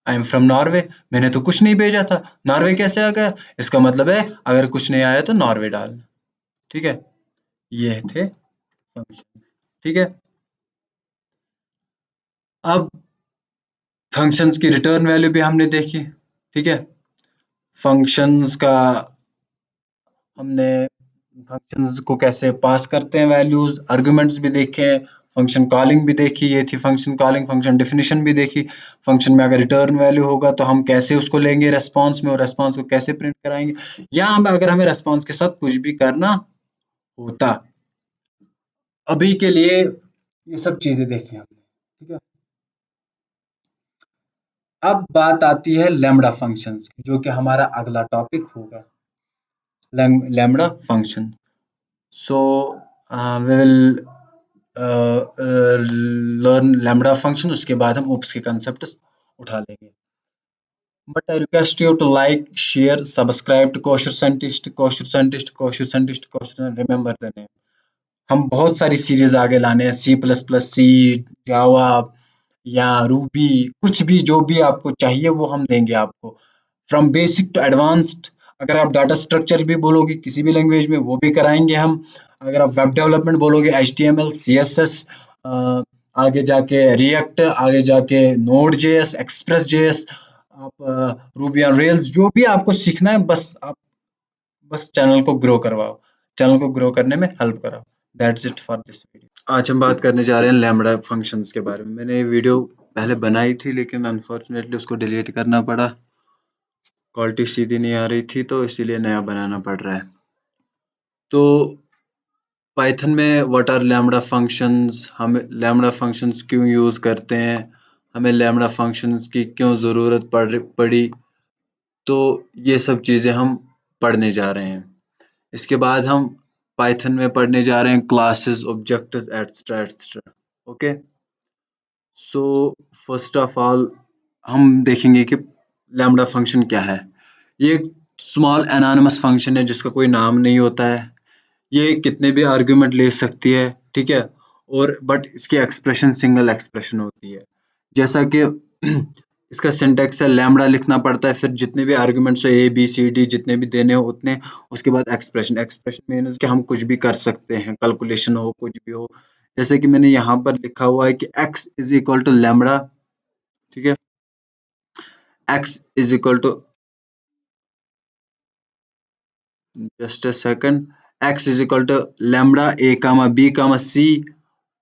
A: आई एम फ्रॉम नॉर्वे, मैंने तो कुछ नहीं भेजा था, नॉर्वे कैसे आ गया? इसका मतलब है अगर कुछ नहीं आया तो नॉर्वे डालना, ठीक है। ये थे फंक्शन, ठीक है। अब फंक्शंस की रिटर्न वैल्यू भी हमने देखी, ठीक है। फंक्शंस का हमने फंक्शंस को कैसे पास करते हैं वैल्यूज, आर्गुमेंट्स भी देखे, फंक्शन कॉलिंग भी देखी, ये थी फंक्शन कॉलिंग, फंक्शन डेफिनेशन भी देखी। फंक्शन में अगर रिटर्न वैल्यू होगा तो हम कैसे उसको लेंगे रेस्पॉन्स में, और रेस्पॉन्स को कैसे प्रिंट कराएंगे, या हम अगर हमें रेस्पॉन्स के साथ कुछ भी करना होता। अभी के लिए ये सब चीजें देखी हमने, ठीक है। अब बात आती है लैम्बडा फंक्शंस की, जो कि हमारा अगला टॉपिक होगा, lambda function. So we will learn lambda function, उसके बाद हम oops के concepts उठा लेंगे। But I request you to like, share, subscribe to Kosher Scientist, Kosher Scientist, Kosher Scientist, Kosher Scientist, remember the name। हम बहुत सारी सीरीज आगे लाने हैं, C++, सी, जावा या रूबी, कुछ भी जो भी आपको चाहिए वो हम देंगे आपको, फ्रॉम बेसिक टू एडवांस्ड। अगर आप डाटा स्ट्रक्चर भी बोलोगे किसी भी लैंग्वेज में वो भी कराएंगे हम। अगर आप वेब डेवलपमेंट बोलोगे HTML, CSS, आगे जाके रिएक्ट, आगे जाके नोड जेएस, एक्सप्रेस जेएस, आप रूबी ऑन रेल्स, जो भी आपको सीखना है बस आप बस चैनल को ग्रो करवाओ, चैनल को ग्रो करने में हेल्प कराओ। That's it for this video. आज हम बात करने जा रहे हैं लैम्बडा फंक्शंस के बारे में। मैंने ये वीडियो पहले बनाई थी लेकिन अनफॉर्चुनेटली उसको डिलीट करना पड़ा, क्वालिटी सीधी नहीं आ रही थी, तो इसीलिए नया बनाना पड़ रहा है। तो पाइथन में व्हाट आर लैम्बडा फंक्शंस, हम लैम्बडा फंक्शंस क्यों यूज़ करते हैं, हमें लैम्बडा फंक्शंस की क्यों ज़रूरत पड़ी, तो ये सब चीज़ें हम पढ़ने जा रहे हैं। इसके बाद हम पाइथन में पढ़ने जा रहे हैं classes, objects, etcetera etcetera. Okay, so first of all हम देखेंगे कि लैम्बडा फंक्शन क्या है। ये एक स्मॉल एनोनिमस फंक्शन है जिसका कोई नाम नहीं होता है। ये कितने भी आर्गुमेंट ले सकती है, ठीक है, और बट इसकी एक्सप्रेशन सिंगल एक्सप्रेशन होती है। जैसा कि इसका सिंटेक्स है, लैम्बडा लिखना पड़ता है, फिर जितने भी आर्गुमेंट्स हो A B C D जितने भी देने हो उतने, उसके बाद एक्सप्रेशन, एक्सप्रेशन मीन्स कि हम कुछ भी कर सकते हैं, कैलकुलेशन हो कुछ भी हो। जैसे कि मैंने यहाँ पर लिखा हुआ है कि x is equal to lambda, ठीक है, x is equal to just a second, x is equal to lambda a comma b comma c,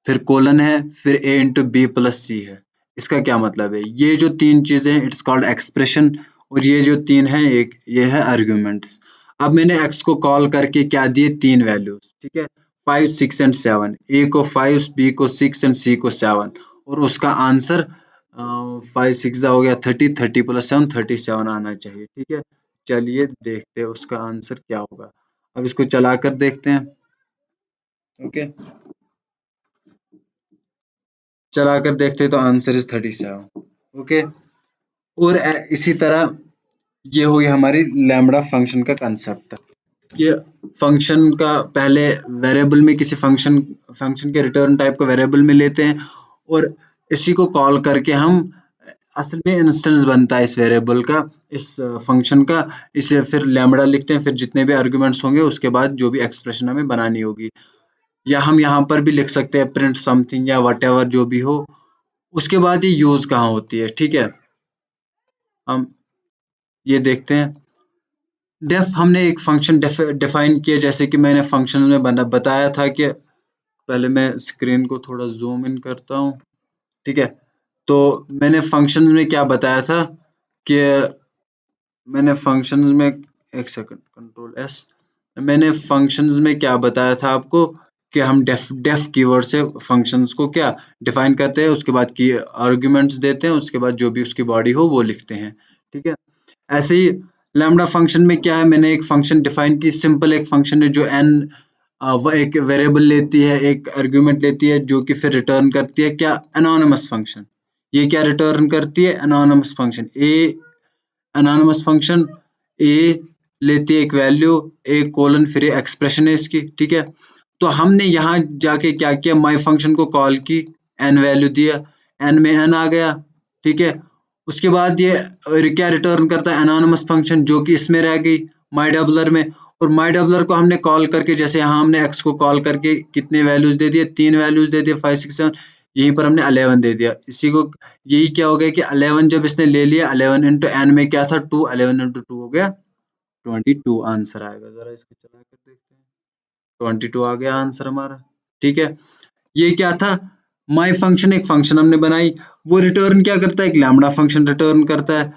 A: फिर कोलन है, फिर a into B plus C है। इसका क्या मतलब है? ये जो तीन चीजें हैं इट्स कॉल्ड एक्सप्रेशन, और ये जो तीन है एक ये है आर्ग्यूमेंट्स। अब मैंने x को कॉल करके क्या दिए? तीन वैल्यूज, ठीक है, 5 6 एंड 7, a को 5, b को 6 एंड c को 7, और उसका आंसर 5 6 हो गया 30, 30 प्लस 7 37 आना चाहिए, ठीक है। चलिए देखते हैं उसका आंसर क्या होगा। अब इसको चला कर देखते हैं। ओके, चला कर देखते हैं तो आंसर इज 37। ओके, और इसी तरह ये हो गया हमारी लैम्बडा फंक्शन का कंसेप्ट। ये फंक्शन का पहले वेरिएबल में किसी फंक्शन फंक्शन के रिटर्न टाइप को वेरिएबल में लेते हैं, और इसी को कॉल करके हम असल में इंस्टेंस बनता है इस वेरिएबल का, इस फंक्शन का। इसे फिर लैम्बडा लिखते हैं, फिर जितने भी आर्गुमेंट्स होंगे उसके बाद जो भी एक्सप्रेशन हमें बनानी होगी, या हम यहाँ पर भी लिख सकते हैं प्रिंट समथिंग या व्हाटएवर जो भी हो। उसके बाद ये यूज कहाँ होती है, ठीक है, हम ये देखते हैं। डेफ हमने एक फंक्शन डिफाइन किया, जैसे कि मैंने फंक्शन में बताया था कि पहले मैं स्क्रीन को थोड़ा जूम इन करता हूँ, ठीक है। तो मैंने फंक्शन में क्या बताया था कि मैंने फंक्शंस में, एक सेकंड, कंट्रोल एस, मैंने फंक्शंस में क्या बताया था आपको कि हम डेफ कीवर्ड से फंक्शंस को क्या डिफाइन करते हैं, उसके बाद की आर्गुमेंट्स देते हैं, उसके बाद जो भी उसकी बॉडी हो वो लिखते हैं, ठीक है। ऐसे ही लैम्बडा फंक्शन में क्या है, मैंने एक फंक्शन डिफाइन की, सिंपल एक फंक्शन है जो एन वो एक वेरिएबल लेती है, एक आर्गुमेंट लेती है, जो कि फिर रिटर्न करती है क्या? Anonymous function. ये क्या रिटर्न करती है? Anonymous function. A anonymous function A लेती है एक वैल्यू, ए कोलन, फिर एक्सप्रेशन है इसकी, ठीक है। तो हमने यहाँ जाके क्या किया, माई फंक्शन को कॉल की, एन वैल्यू दिया, एन में एन आ गया, ठीक है। उसके बाद ये क्या रिटर्न करता है? एनोनिमस फंक्शन, जो कि इसमें रह गई माई डबलर में। और माई डबलर को हमने कॉल करके, जैसे यहाँ हमने एक्स को कॉल करके कितने वैल्यूज दे दिए? तीन वैल्यूज दे दिए, 5 6 7, यहीं पर हमने 11 दे दिया इसी को। यही क्या हो गया कि 11 जब इसने ले लिया, 11 इंटू एन में क्या था? 2, 11 इंटू 2 हो गया 22 आंसर आएगा। जरा इसको चला कर देखते हैं, 22 आ गया आंसर हमारा, ठीक है। ये क्या था? माई फंक्शन, एक फंक्शन हमने बनाई, वो रिटर्न क्या करता है? एक लैम्बडा फंक्शन रिटर्न करता है।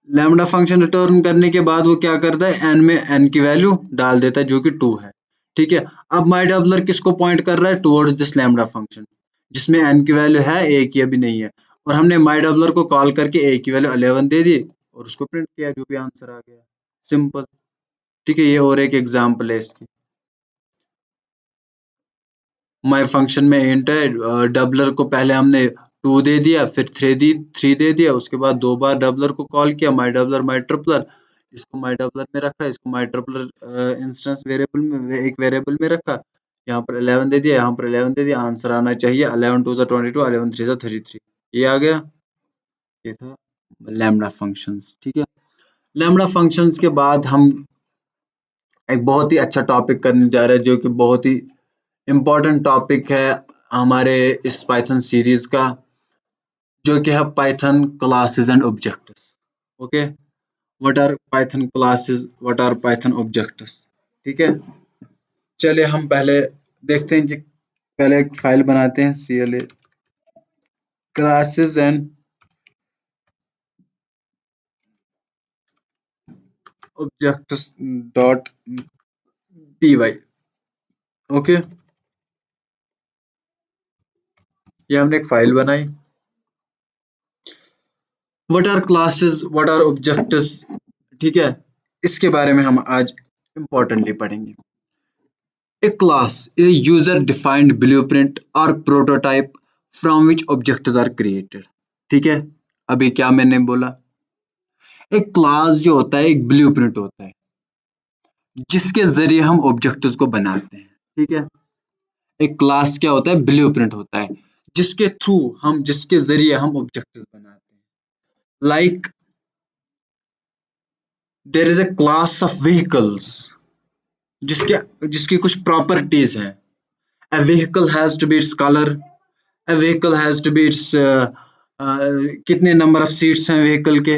A: लैम्बडा फंक्शन रिटर्न करने के बाद वो क्या करता है? एन में एन की वैल्यू डाल देता है जो कि 2 है, ठीक है। अब माई डबलर किसको पॉइंट कर रहा है? टुवर्ड्स दिस लैम्बडा फंक्शन, जिसमें एन की वैल्यू है, ए की अभी नहीं है। और हमने माई डबलर को कॉल करके ए की वैल्यू 11 दे दी और उसको प्रिंट किया, जो भी आंसर आ गया, सिंपल, ठीक है। ये और एक एग्जाम्पल है इसकी। माई फंक्शन में इंट है, डबलर को पहले हमने 2 दे दिया, फिर 3 दे दिया, उसके बाद 2 बार डबलर को कॉल किया, माई डबलर माई ट्रिपलर, इसको माई डबलर में रखा, इसको माई ट्रिपलर इंस्टेंस वेरिएबल में, एक वेरिएबल में रखा, यहाँ पर 11 दे दिया, यहाँ पर 11 दे दिया, आंसर आना चाहिए 11 2 22, 11 3 33, ये आ गया। ये था लैम्बडा फंक्शंस, ठीक है। लैम्बडा फंक्शंस के बाद हम एक बहुत ही अच्छा टॉपिक करने जा रहे हैं, जो कि बहुत ही इम्पोर्टेंट टॉपिक है हमारे इस पाइथन सीरीज का, जो कि है Python classes and objects. Okay, what are Python classes, what are Python objects, ठीक है। चलिए हम पहले देखते हैं कि पहले एक फाइल बनाते हैं, CLA classes and objects dot py। Okay, ये हमने एक फाइल बनाई। What are classes, what are objects, ठीक है, इसके बारे में हम आज इम्पोर्टेंटली पढ़ेंगे। A class is a user-defined blueprint or prototype from which objects are created। ठीक है, अभी क्या मैंने बोला? एक क्लास जो होता है एक ब्लूप्रिंट होता है, जिसके जरिए हम ऑब्जेक्ट्स को बनाते हैं, ठीक है। एक क्लास क्या होता है? ब्लूप्रिंट होता है, जिसके थ्रू हम, जिसके जरिए हम ऑब्जेक्ट्स बनाते हैं। Like there is a class of vehicles, जिसके जिसकी कुछ प्रॉपर्टीज हैं। A vehicle has to be its color, a vehicle has to be its कितने नंबर ऑफ सीट्स हैं व्हीकल के,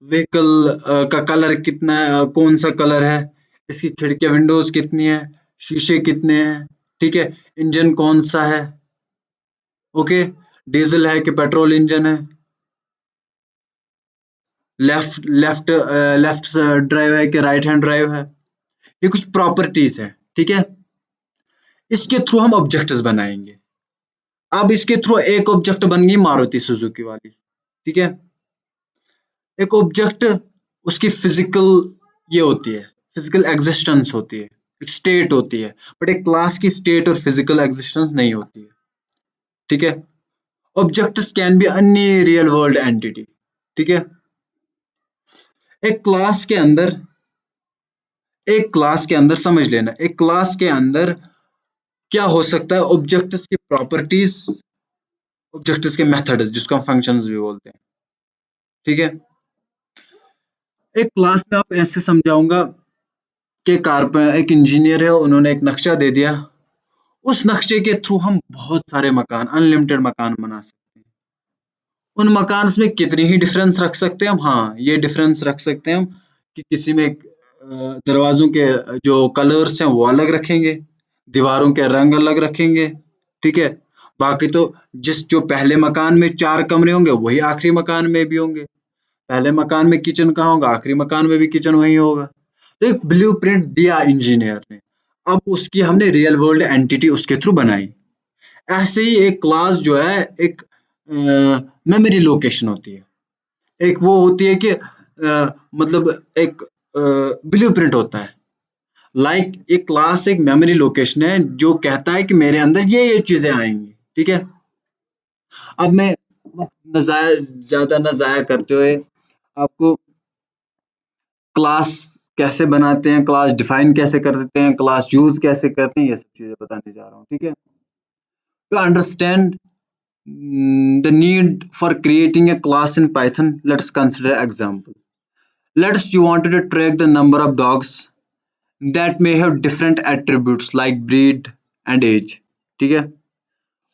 A: व्हीकल का कलर कितना है, कौन सा कलर है, इसकी खिड़कियां विंडोज कितनी है, शीशे कितने हैं, ठीक है, इंजन कौन सा है, ओके, डीजल है कि पेट्रोल इंजन है, लेफ्ट लेफ्ट लेफ्ट ड्राइव है कि राइट हैंड ड्राइव है। ये कुछ प्रॉपर्टीज है, ठीक है। इसके थ्रू हम ऑब्जेक्ट्स बनाएंगे। अब इसके थ्रू एक ऑब्जेक्ट बन गई मारुति सुजुकी वाली, ठीक है। एक ऑब्जेक्ट उसकी फिजिकल ये होती है, फिजिकल एग्जिस्टेंस होती है, एक स्टेट होती है, बट एक क्लास की स्टेट और फिजिकल एग्जिस्टेंस नहीं होती है, ठीक है। Objects can be any real world entity, ठीक है। एक क्लास के अंदर, एक क्लास के अंदर समझ लेना, एक क्लास के अंदर क्या हो सकता है, ऑब्जेक्ट्स की प्रॉपर्टीज, ऑब्जेक्ट्स के मेथड्स जिसको हम फंक्शंस भी बोलते हैं, ठीक है। एक क्लास में आप ऐसे समझाऊंगा कि एक इंजीनियर है, उन्होंने एक नक्शा दे दिया, उस नक्शे के थ्रू हम बहुत सारे मकान, अनलिमिटेड मकान बना सकते हैं। उन मकान में कितनी ही डिफरेंस रख सकते हैं हम, हाँ ये डिफरेंस रख सकते हैं हम कि किसी में दरवाजों के जो कलर्स हैं वो अलग रखेंगे, दीवारों के रंग अलग रखेंगे, ठीक है। बाकी तो जो पहले मकान में 4 कमरे होंगे वही आखिरी मकान में भी होंगे, पहले मकान में किचन कहाँ होगा, आखिरी मकान में भी किचन वही होगा। तो एक ब्लूप्रिंट दिया इंजीनियर ने, अब उसकी हमने रियल वर्ल्ड एंटिटी उसके थ्रू बनाई। ऐसे ही एक क्लास जो है एक मेमोरी लोकेशन होती है, एक वो होती है कि मतलब एक ब्लूप्रिंट होता है, लाइक एक क्लास एक मेमोरी लोकेशन है जो कहता है कि मेरे अंदर ये चीजें आएंगी, ठीक है। अब मैं ज्यादा न जाया करते हुए आपको क्लास कैसे बनाते हैं, क्लास डिफाइन कैसे कर देते हैं, क्लास यूज कैसे करते हैं, ये सब चीजें बताने जा रहा हूँ, ठीक है। To understand the need for creating a class in Python, let's consider example. Let's you wanted to track the number of dogs that may have different attributes like breed and age, ठीक है।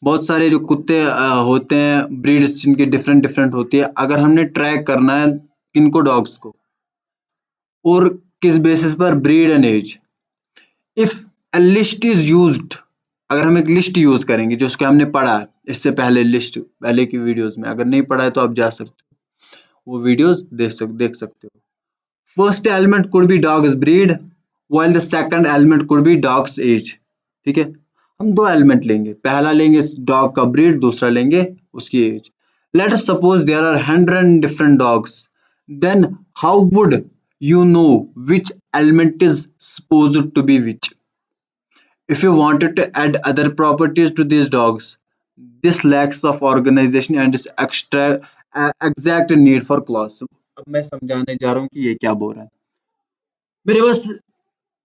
A: बहुत सारे जो कुत्ते होते हैं breeds जिनकी different different होती है, अगर हमने ट्रैक करना है किनको, डॉग्स को, और किस बेसिस पर, breed and age. If a list is used, अगर हम एक लिस्ट यूज करेंगे जो उसके हमने पढ़ा है इससे पहले, लिस्ट पहले की वीडियोस में, अगर नहीं पढ़ा है तो आप जा सकते हो वो वीडियोस देख सकते हो। First element could be dogs breed while the second element could be dogs age, ठीक है। हम दो एलिमेंट लेंगे, पहला लेंगे डॉग का ब्रीड, दूसरा लेंगे उसकी age. Let us suppose there are 100 different dogs, then how would you know which element is supposed to be which? If you wanted to add other properties to these dogs, this lacks of organization and is extra exact need for class. अब मैं समझाने जा रहा हूँ कि ये क्या बोल रहा है। मेरे पास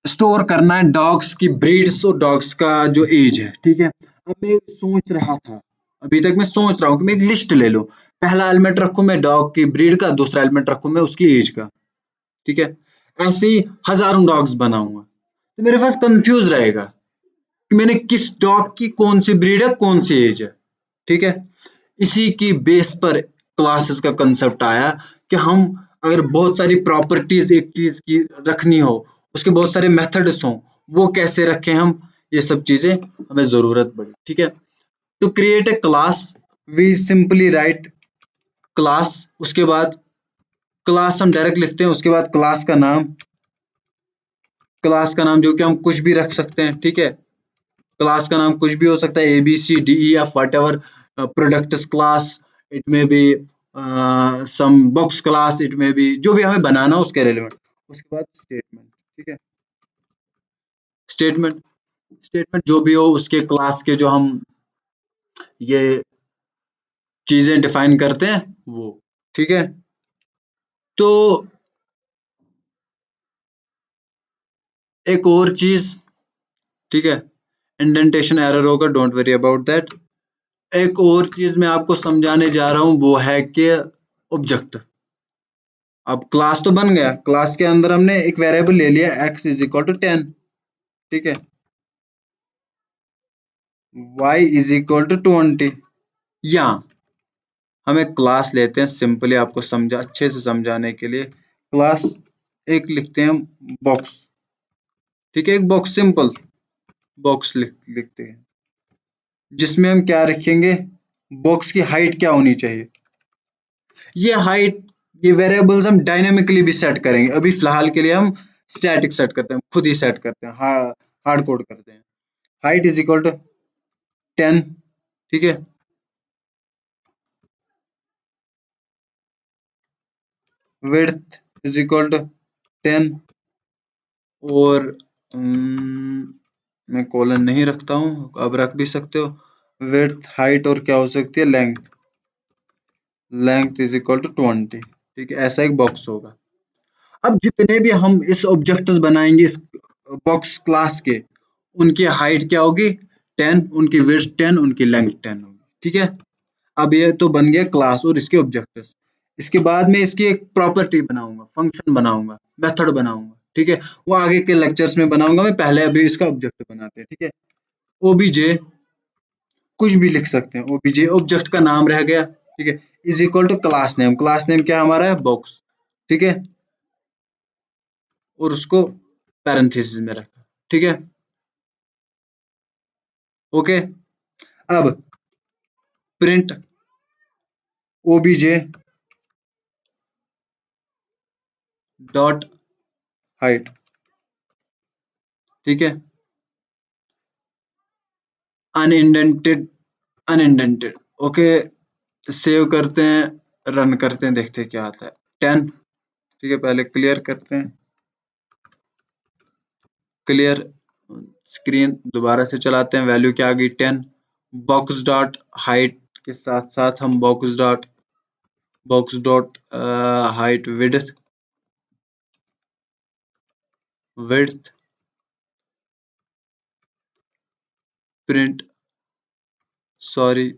A: स्टोर करना है डॉग्स की ब्रीड्स और डॉग्स का जो एज है, ठीक है। अब मैं सोच रहा था, अभी तक मैं सोच रहा हूँ कि मैं एक लिस्ट ले लूँ, पहला एलिमेंट रखूँ मैं डॉग की ब्रीड का, दूसरा एलिमेंट रखूँ मैं उसकी एज का, ठीक है। ऐसे ही हजारों डॉग्स बनाऊंगा तो मेरे पास कंफ्यूज रहेगा कि मैंने किस डॉग की कौन सी ब्रीड है, कौन सी एज है, ठीक है। इसी की बेस पर क्लासेस का कंसेप्ट आया कि हम अगर बहुत सारी प्रॉपर्टीज एक चीज की रखनी हो, उसके बहुत सारे मेथड्स हों, वो कैसे रखें हम, ये सब चीजें हमें जरूरत पड़ी, ठीक है। To create a class we simply write class, उसके बाद क्लास हम डायरेक्ट लिखते हैं, उसके बाद क्लास का नाम, क्लास का नाम जो कि हम कुछ भी रख सकते हैं, ठीक है। क्लास का नाम कुछ भी हो सकता है, A B C D E F whatever, products class, it may be some box class, it may be जो भी हमें बनाना हो उसके रिलेवेंट। उसके बाद स्टेटमेंट, ठीक है। स्टेटमेंट, स्टेटमेंट जो भी हो उसके क्लास के जो हम ये चीजें डिफाइन करते हैं वो, ठीक है। तो एक और चीज, ठीक है, इंडेंटेशन एरर होगा, डोंट वरी अबाउट दैट। एक और चीज मैं आपको समझाने जा रहा हूं वो है कि ऑब्जेक्ट। अब क्लास तो बन गया, क्लास के अंदर हमने एक वेरिएबल ले लिया x इज इक्वल टू 10, ठीक है, y इज इक्वल टू 20। या हम एक क्लास लेते हैं, सिंपली आपको समझा अच्छे से समझाने के लिए क्लास एक लिखते हैं बॉक्स, ठीक है, एक बॉक्स, सिंपल बॉक्स लिखते हैं, जिसमें हम क्या रखेंगे, बॉक्स की हाइट क्या होनी चाहिए। ये हाइट, ये वेरिएबल्स हम डायनेमिकली भी सेट करेंगे, अभी फिलहाल के लिए हम स्टैटिक सेट करते हैं, खुद ही सेट करते हैं, हार्ड कोड करते हैं। हाइट इज इक्वल टू 10, ठीक है, विड्थ इज इक्वल टू 10, और मैं कॉलन नहीं रखता हूँ, अब रख भी सकते हो। विड्थ, हाइट और क्या हो सकती है, length, length is equal to 20, ठीक है, ऐसा एक बॉक्स होगा। अब जितने भी हम इस ऑब्जेक्ट्स बनाएंगे इस बॉक्स क्लास के, उनकी हाइट क्या होगी, 10, उनकी विड्थ 10, उनकी लेंथ 10 होगी, ठीक है। अब ये तो बन गया क्लास और इसके ऑब्जेक्ट्स। इसके बाद में इसकी एक प्रॉपर्टी बनाऊंगा, फंक्शन बनाऊंगा, मेथड बनाऊंगा, ठीक है, वो आगे के लेक्चर्स में बनाऊंगा, मैं पहले अभी इसका ऑब्जेक्ट बनाते हैं, ठीक है। ओबीजे, कुछ भी लिख सकते हैं, ओबीजे ऑब्जेक्ट का नाम रह गया, ठीक है, is equal to class name, class name क्या हमारा है, बॉक्स, ठीक है, और उसको पैरेंथेसिस में रखा, ठीक है, ओके। अब प्रिंट ओबीजे डॉट हाइट, ठीक है, अनइंडेंटेड, अनइंडेंटेड, ओके, सेव करते हैं, रन करते हैं, देखते हैं क्या आता है, 10, ठीक है, पहले क्लियर करते हैं, क्लियर स्क्रीन, दोबारा से चलाते हैं, वैल्यू क्या आ गई, 10। बॉक्स डॉट हाइट के साथ साथ हम box dot height width, width print, sorry,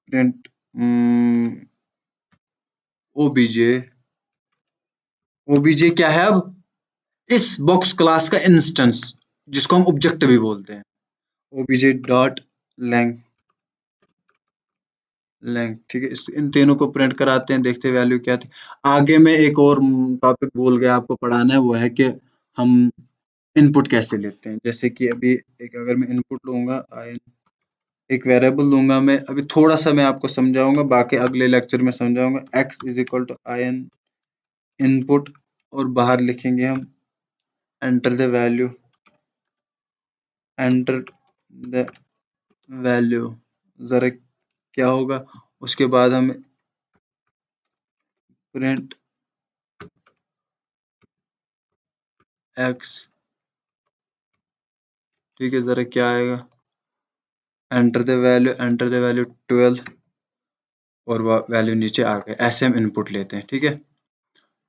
A: print OBJ, OBJ क्या है अब, इस बॉक्स क्लास का इंस्टेंस, जिसको हम ऑब्जेक्ट भी बोलते हैं, ओबीजे डॉट लेंथ, लेंथ, ठीक है, इन तीनों को प्रिंट कराते हैं, देखते हैं वैल्यू क्या थी। आगे में एक और टॉपिक भूल गया आपको पढ़ाना है, वो है कि हम इनपुट कैसे लेते हैं। जैसे कि अभी एक अगर मैं इनपुट लूंगा, एक वेरिएबल लूंगा, मैं अभी थोड़ा सा मैं आपको समझाऊंगा, बाकी अगले लेक्चर में समझाऊंगा। x is equal to I N input, और बाहर लिखेंगे हम enter the value, enter the value, जरा क्या होगा, उसके बाद हम प्रिंट x, ठीक है, जरा क्या आएगा, एंटर द वैल्यू 12, और वैल्यू नीचे आ गए, ऐसे हम इनपुट लेते हैं, ठीक है।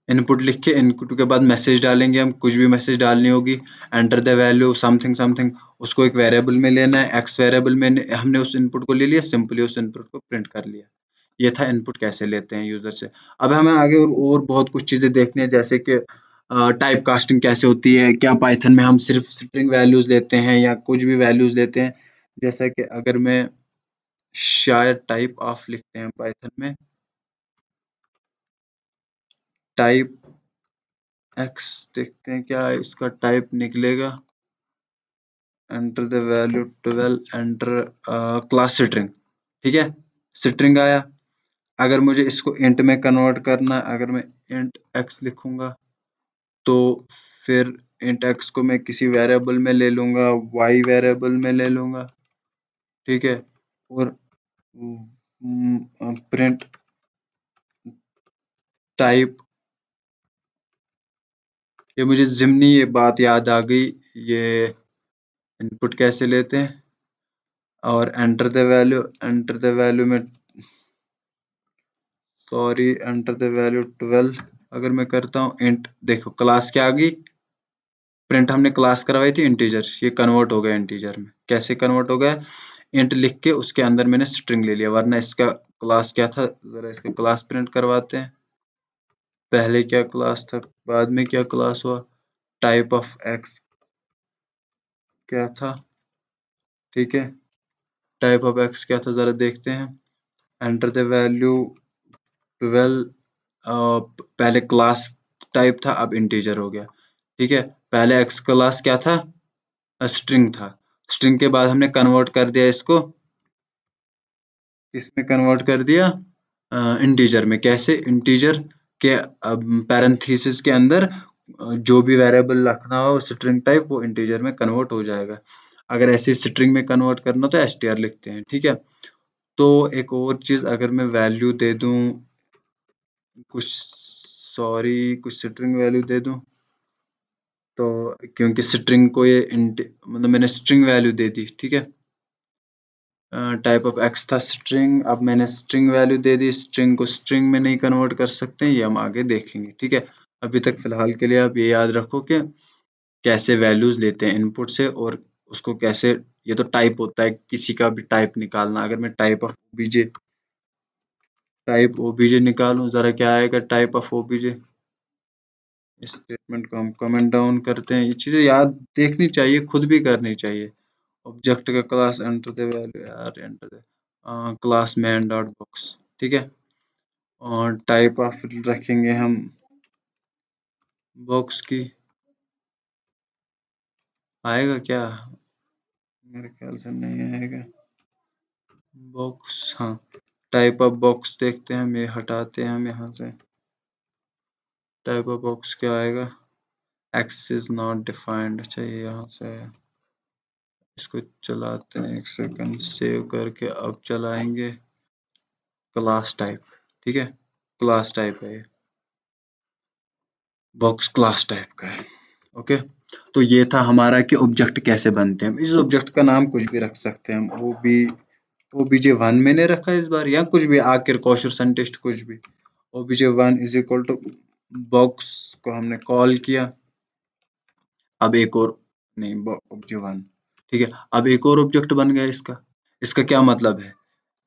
A: इनपुट लिख के इनपुट के बाद मैसेज डालेंगे, हम कुछ भी मैसेज डालनी होगी, enter the value something something, उसको एक वेरिएबल में लेना है, एक्स वेरिएबल में हमने उस इनपुट को ले लिया, सिंपली उस इनपुट को प्रिंट कर लिया। ये था इनपुट कैसे लेते हैं यूजर से। अब हमें आगे और बहुत कुछ चीजें देखनी है, जैसे कि टाइप कास्टिंग कैसे होती है, क्या पाइथन में हम सिर्फ स्ट्रिंग वैल्यूज लेते हैं या कुछ भी वैल्यूज लेते हैं। जैसा कि अगर मैं शायद टाइप ऑफ लिखते हैं पाइथन में, टाइप एक्स, देखते हैं क्या इसका टाइप निकलेगा, enter the value 12, enter class string, ठीक है, स्ट्रिंग आया। अगर मुझे इसको इंट में कन्वर्ट करना है, अगर मैं इंट एक्स लिखूंगा, तो फिर इंट एक्स को मैं किसी वेरिएबल में ले लूंगा, वाई वेरिएबल में ले लूंगा, ठीक है, और प्रिंट टाइप, ये मुझे जिमनी ये बात याद आ गई, ये इनपुट कैसे लेते हैं, और एंटर द वैल्यू में, सॉरी, एंटर द वैल्यू 12, अगर मैं करता हूँ इंट, देखो क्लास क्या आ गई, प्रिंट हमने क्लास करवाई थी इंटीजर, ये कन्वर्ट हो गया इंटीजर में, कैसे कन्वर्ट हो गया, इंट लिख के उसके अंदर मैंने स्ट्रिंग ले लिया, वरना इसका क्लास क्या था, जरा इसका क्लास प्रिंट करवाते हैं, पहले क्या क्लास था, बाद में क्या क्लास हुआ, टाइप ऑफ एक्स क्या था, ठीक है, टाइप ऑफ एक्स क्या था, जरा देखते हैं, एंटर द वैल्यू 12, पहले क्लास टाइप था, अब इंटीजर हो गया, ठीक है, पहले x क्लास क्या था, स्ट्रिंग था। स्ट्रिंग के बाद हमने कन्वर्ट कर दिया इसको, किसमें कन्वर्ट कर दिया, इंटीजर में। कैसे, इंटीजर के पैरेंथेसिस के अंदर जो भी वेरिएबल रखना हो स्ट्रिंग टाइप, वो इंटीजर में कन्वर्ट हो जाएगा। अगर ऐसे स्ट्रिंग में कन्वर्ट करना तो str लिखते हैं, ठीक है। तो एक और चीज, अगर मैं वैल्यू दे दूं कुछ, सॉरी, कुछ स्ट्रिंग वैल्यू दे दूं, तो क्योंकि स्ट्रिंग को ये मतलब मैंने स्ट्रिंग वैल्यू दे दी, ठीक है। टाइप ऑफ एक्स था स्ट्रिंग, अब मैंने स्ट्रिंग वैल्यू दे दी। स्ट्रिंग को स्ट्रिंग में नहीं कन्वर्ट कर सकते हैं, ये हम आगे देखेंगे, ठीक है। अभी तक फिलहाल के लिए आप ये याद रखो कि कैसे वैल्यूज लेते हैं इनपुट से, और उसको कैसे, ये तो टाइप होता है, किसी का भी टाइप निकालना। अगर मैं टाइप ओबीजे निकालूं, जरा क्या आएगा टाइप ऑफ ओबीजे। इस स्टेटमेंट को हम कमेंट डाउन करते हैं। ये चीजें याद देखनी चाहिए, खुद भी करनी चाहिए। ऑब्जेक्ट का क्लास, एंटर द वैल्यू, यार enter the class man dot box, ठीक है। और टाइप ऑफ रखेंगे हम बॉक्स की, आएगा क्या, मेरे ख्याल से नहीं आएगा बॉक्स। हाँ, टाइप ऑफ बॉक्स देखते हैं हम, ये हटाते हैं हम यहाँ से। टाइप ऑफ बॉक्स क्या आएगा, एक्स इज नॉट डिफाइंड। अच्छा, ये यहाँ से है। इसको चलाते हैं, एक सेकंड सेव करके अब चलाएंगे। क्लास टाइप, ठीक है, क्लास टाइप है ये, बॉक्स क्लास टाइप का है। ओके, तो ये था हमारा कि ऑब्जेक्ट कैसे बनते हैं। इस ऑब्जेक्ट का नाम कुछ भी रख सकते हैं हम, ओबीजे वन मैंने रखा है इस बार, या कुछ भी, आखिर क्वेश्चन सनटेस्ट कुछ भी। OBJ one is equal to box को हमने कॉल किया। अब एक और, नहीं, ऑब्जेक्ट वन, ठीक है। अब एक और ऑब्जेक्ट बन गया इसका। इसका क्या मतलब है,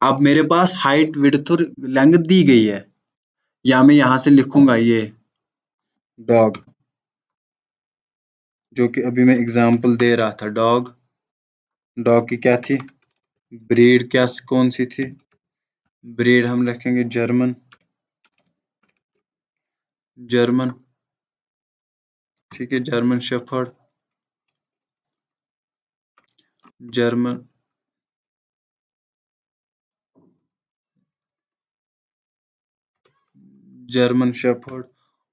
A: अब मेरे पास हाइट विड्थ और लेंथ दी गई है, या मैं यहाँ से लिखूंगा ये डॉग, जो कि अभी मैं एग्जांपल दे रहा था। डॉग, डॉग की क्या थी ब्रीड, क्या कौन सी थी ब्रीड, हम रखेंगे जर्मन, जर्मन, ठीक है, German shepherd, German, German shepherd.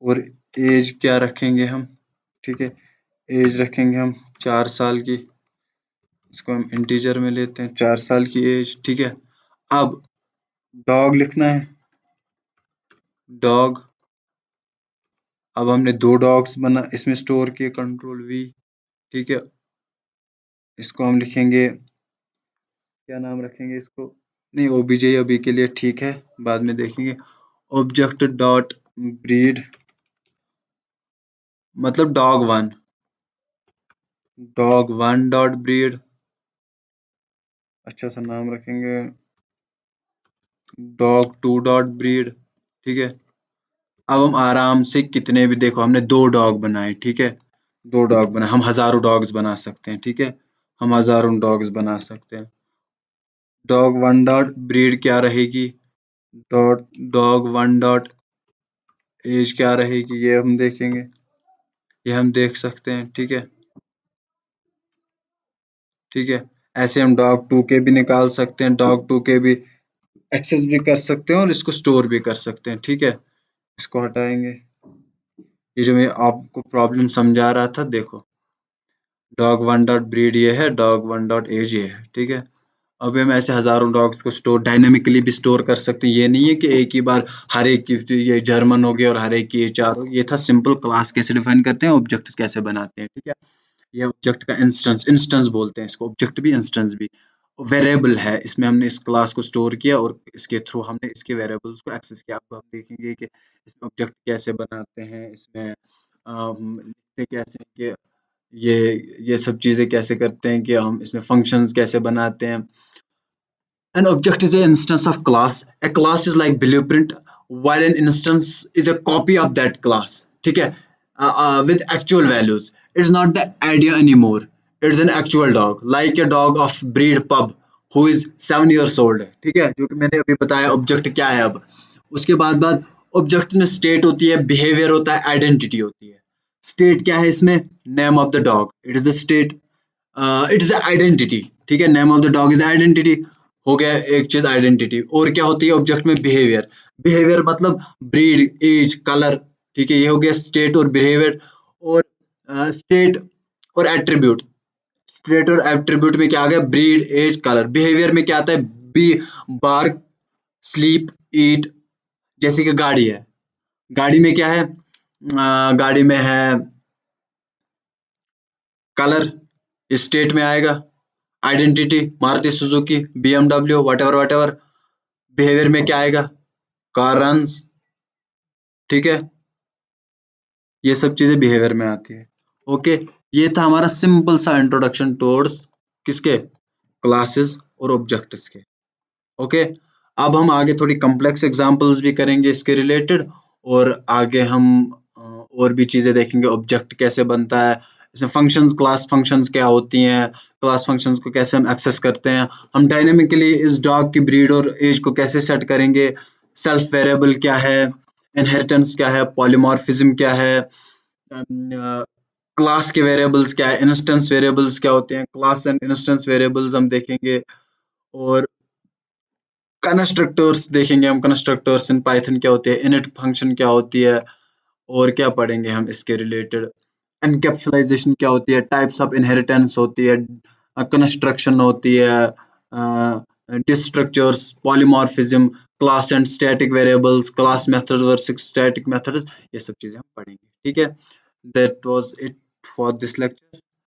A: और एज क्या रखेंगे हम, ठीक है, एज रखेंगे हम 4 साल की। इसको हम इंटीजर में लेते हैं, 4 साल की एज, ठीक है। अब डॉग लिखना है, डॉग। अब हमने 2 डॉग्स बना इसमें स्टोर किए, कंट्रोल वी, ठीक है। इसको हम लिखेंगे, क्या नाम रखेंगे इसको, नहीं, ओबीजे अभी के लिए ठीक है, बाद में देखेंगे। ऑब्जेक्ट डॉट ब्रीड, मतलब dog one, dog one dot breed, अच्छा सा नाम रखेंगे, डॉग टू डॉट ब्रीड, ठीक है। अब हम आराम से कितने भी, देखो हमने 2 डॉग बनाए, ठीक है, 2 डॉग बनाए, हम हजारों डॉग्स बना सकते हैं, ठीक है, हम हजारों डॉग्स बना सकते हैं। डॉग वन डॉट ब्रीड क्या रहेगी, dot dog one dot age क्या रहेगी, ये हम देखेंगे, ये हम देख सकते हैं, ठीक है, ठीक है। ऐसे हम डॉग टू के भी निकाल सकते हैं, डॉग टू के भी एक्सेस भी कर सकते हैं, और इसको स्टोर भी कर सकते हैं, ठीक है। इसको हटाएंगे, ये जो मैं आपको प्रॉब्लम समझा रहा था, देखो डॉग वन डॉट ब्रीड ये है, डॉग वन डॉट एज ये है, ठीक है। अभी हम ऐसे हजारों डॉग्स को स्टोर डायनेमिकली भी स्टोर कर सकते हैं। ये नहीं है कि एक ही बार हर एक की, ये जर्मन हो गया और हर एक की ये 4 हो, ये था सिंपल क्लास कैसे डिफाइन करते हैं, ऑब्जेक्ट्स कैसे बनाते हैं, ठीक है। ये ऑब्जेक्ट का इंस्टेंस, इंस्टेंस बोलते हैं इसको, ऑब्जेक्ट भी इंस्टेंस भी। वेरिएबल है, इसमें हमने इस क्लास को स्टोर किया और इसके थ्रू हमने इसके वेरिएबल्स को एक्सेस किया। अब हम देखेंगे कि इसमें ऑब्जेक्ट कैसे बनाते हैं, इसमें लिखते कैसे हैं कि ये सब चीज़ें कैसे करते हैं, कि हम इसमें फंक्शंस कैसे बनाते हैं। An object is an instance of class. A class is like blueprint, while an instance is a copy of that class. ठीक है, with actual values. It's not the idea anymore. It's an actual dog, like a dog of breed pub, who is 7 years old. ठीक है, जो कि मैंने अभी बताया object क्या है। अब उसके बाद ऑब्जेक्ट में स्टेट होती है, बिहेवियर होता है, आइडेंटिटी होती है। स्टेट क्या है इसमें? Name of the dog, it is the state, it is the identity, ठीक है। Name of the dog is identity, हो गया एक चीज आइडेंटिटी। और क्या होती है ऑब्जेक्ट में? बिहेवियर। बिहेवियर मतलब ब्रीड, एज, कलर, ठीक है, ये हो गया स्टेट और बिहेवियर। और स्टेट और एट्रीब्यूट, स्टेट और एट्रीब्यूट में क्या आ गया? Breed, as, colour. बिहेवियर में क्या आता है? बी, बार्क, स्लीप, ईट। जैसे कि गाड़ी है, गाड़ी में क्या है? गाड़ी में है कलर, स्टेट में आएगा। Identity, Maruti Suzuki, BMW, what ever. Behaviour में क्या आएगा? कार रन्स, ठीक है, ये सब चीजें बिहेवियर में आती है। ओके, ये था हमारा सिंपल सा इंट्रोडक्शन टुवर्ड्स किसके? क्लासेस और ऑब्जेक्ट्स के। ओके, अब हम आगे थोड़ी कॉम्प्लेक्स एग्जांपल्स भी करेंगे इसके रिलेटेड, और आगे हम और भी चीजें देखेंगे, ऑब्जेक्ट कैसे बनता है, इसमें फंक्शंस, क्लास फंक्शंस क्या होती हैं, क्लास फंक्शंस को कैसे हम एक्सेस करते हैं, हम डायनेमिकली इस डॉग की ब्रीड और एज को कैसे सेट करेंगे, सेल्फ वेरिएबल क्या है, इनहेरिटेंस क्या है, पॉलीमॉर्फिज्म क्या है, क्लास के वेरिएबल्स क्या है, इंस्टेंस वेरिएबल्स क्या होते हैं, क्लास एंड इंस्टेंस वेरिएबल्स हम देखेंगे। और कंस्ट्रक्टर्स देखेंगे हम, कंस्ट्रक्टर्स इन पाइथन क्या होते हैं, इनिट फंक्शन क्या होती है, और क्या पढ़ेंगे हम इसके रिलेटेड, एनकैप्सुलाइजेशन क्या होती है, टाइप्स ऑफ इनहेरिटेंस होती है, कंस्ट्रक्शन होती है, destructors, polymorphism, class and static variables, class method versus static methods, ये सब चीजें हम पढ़ेंगे, ठीक है। That was it for this lecture.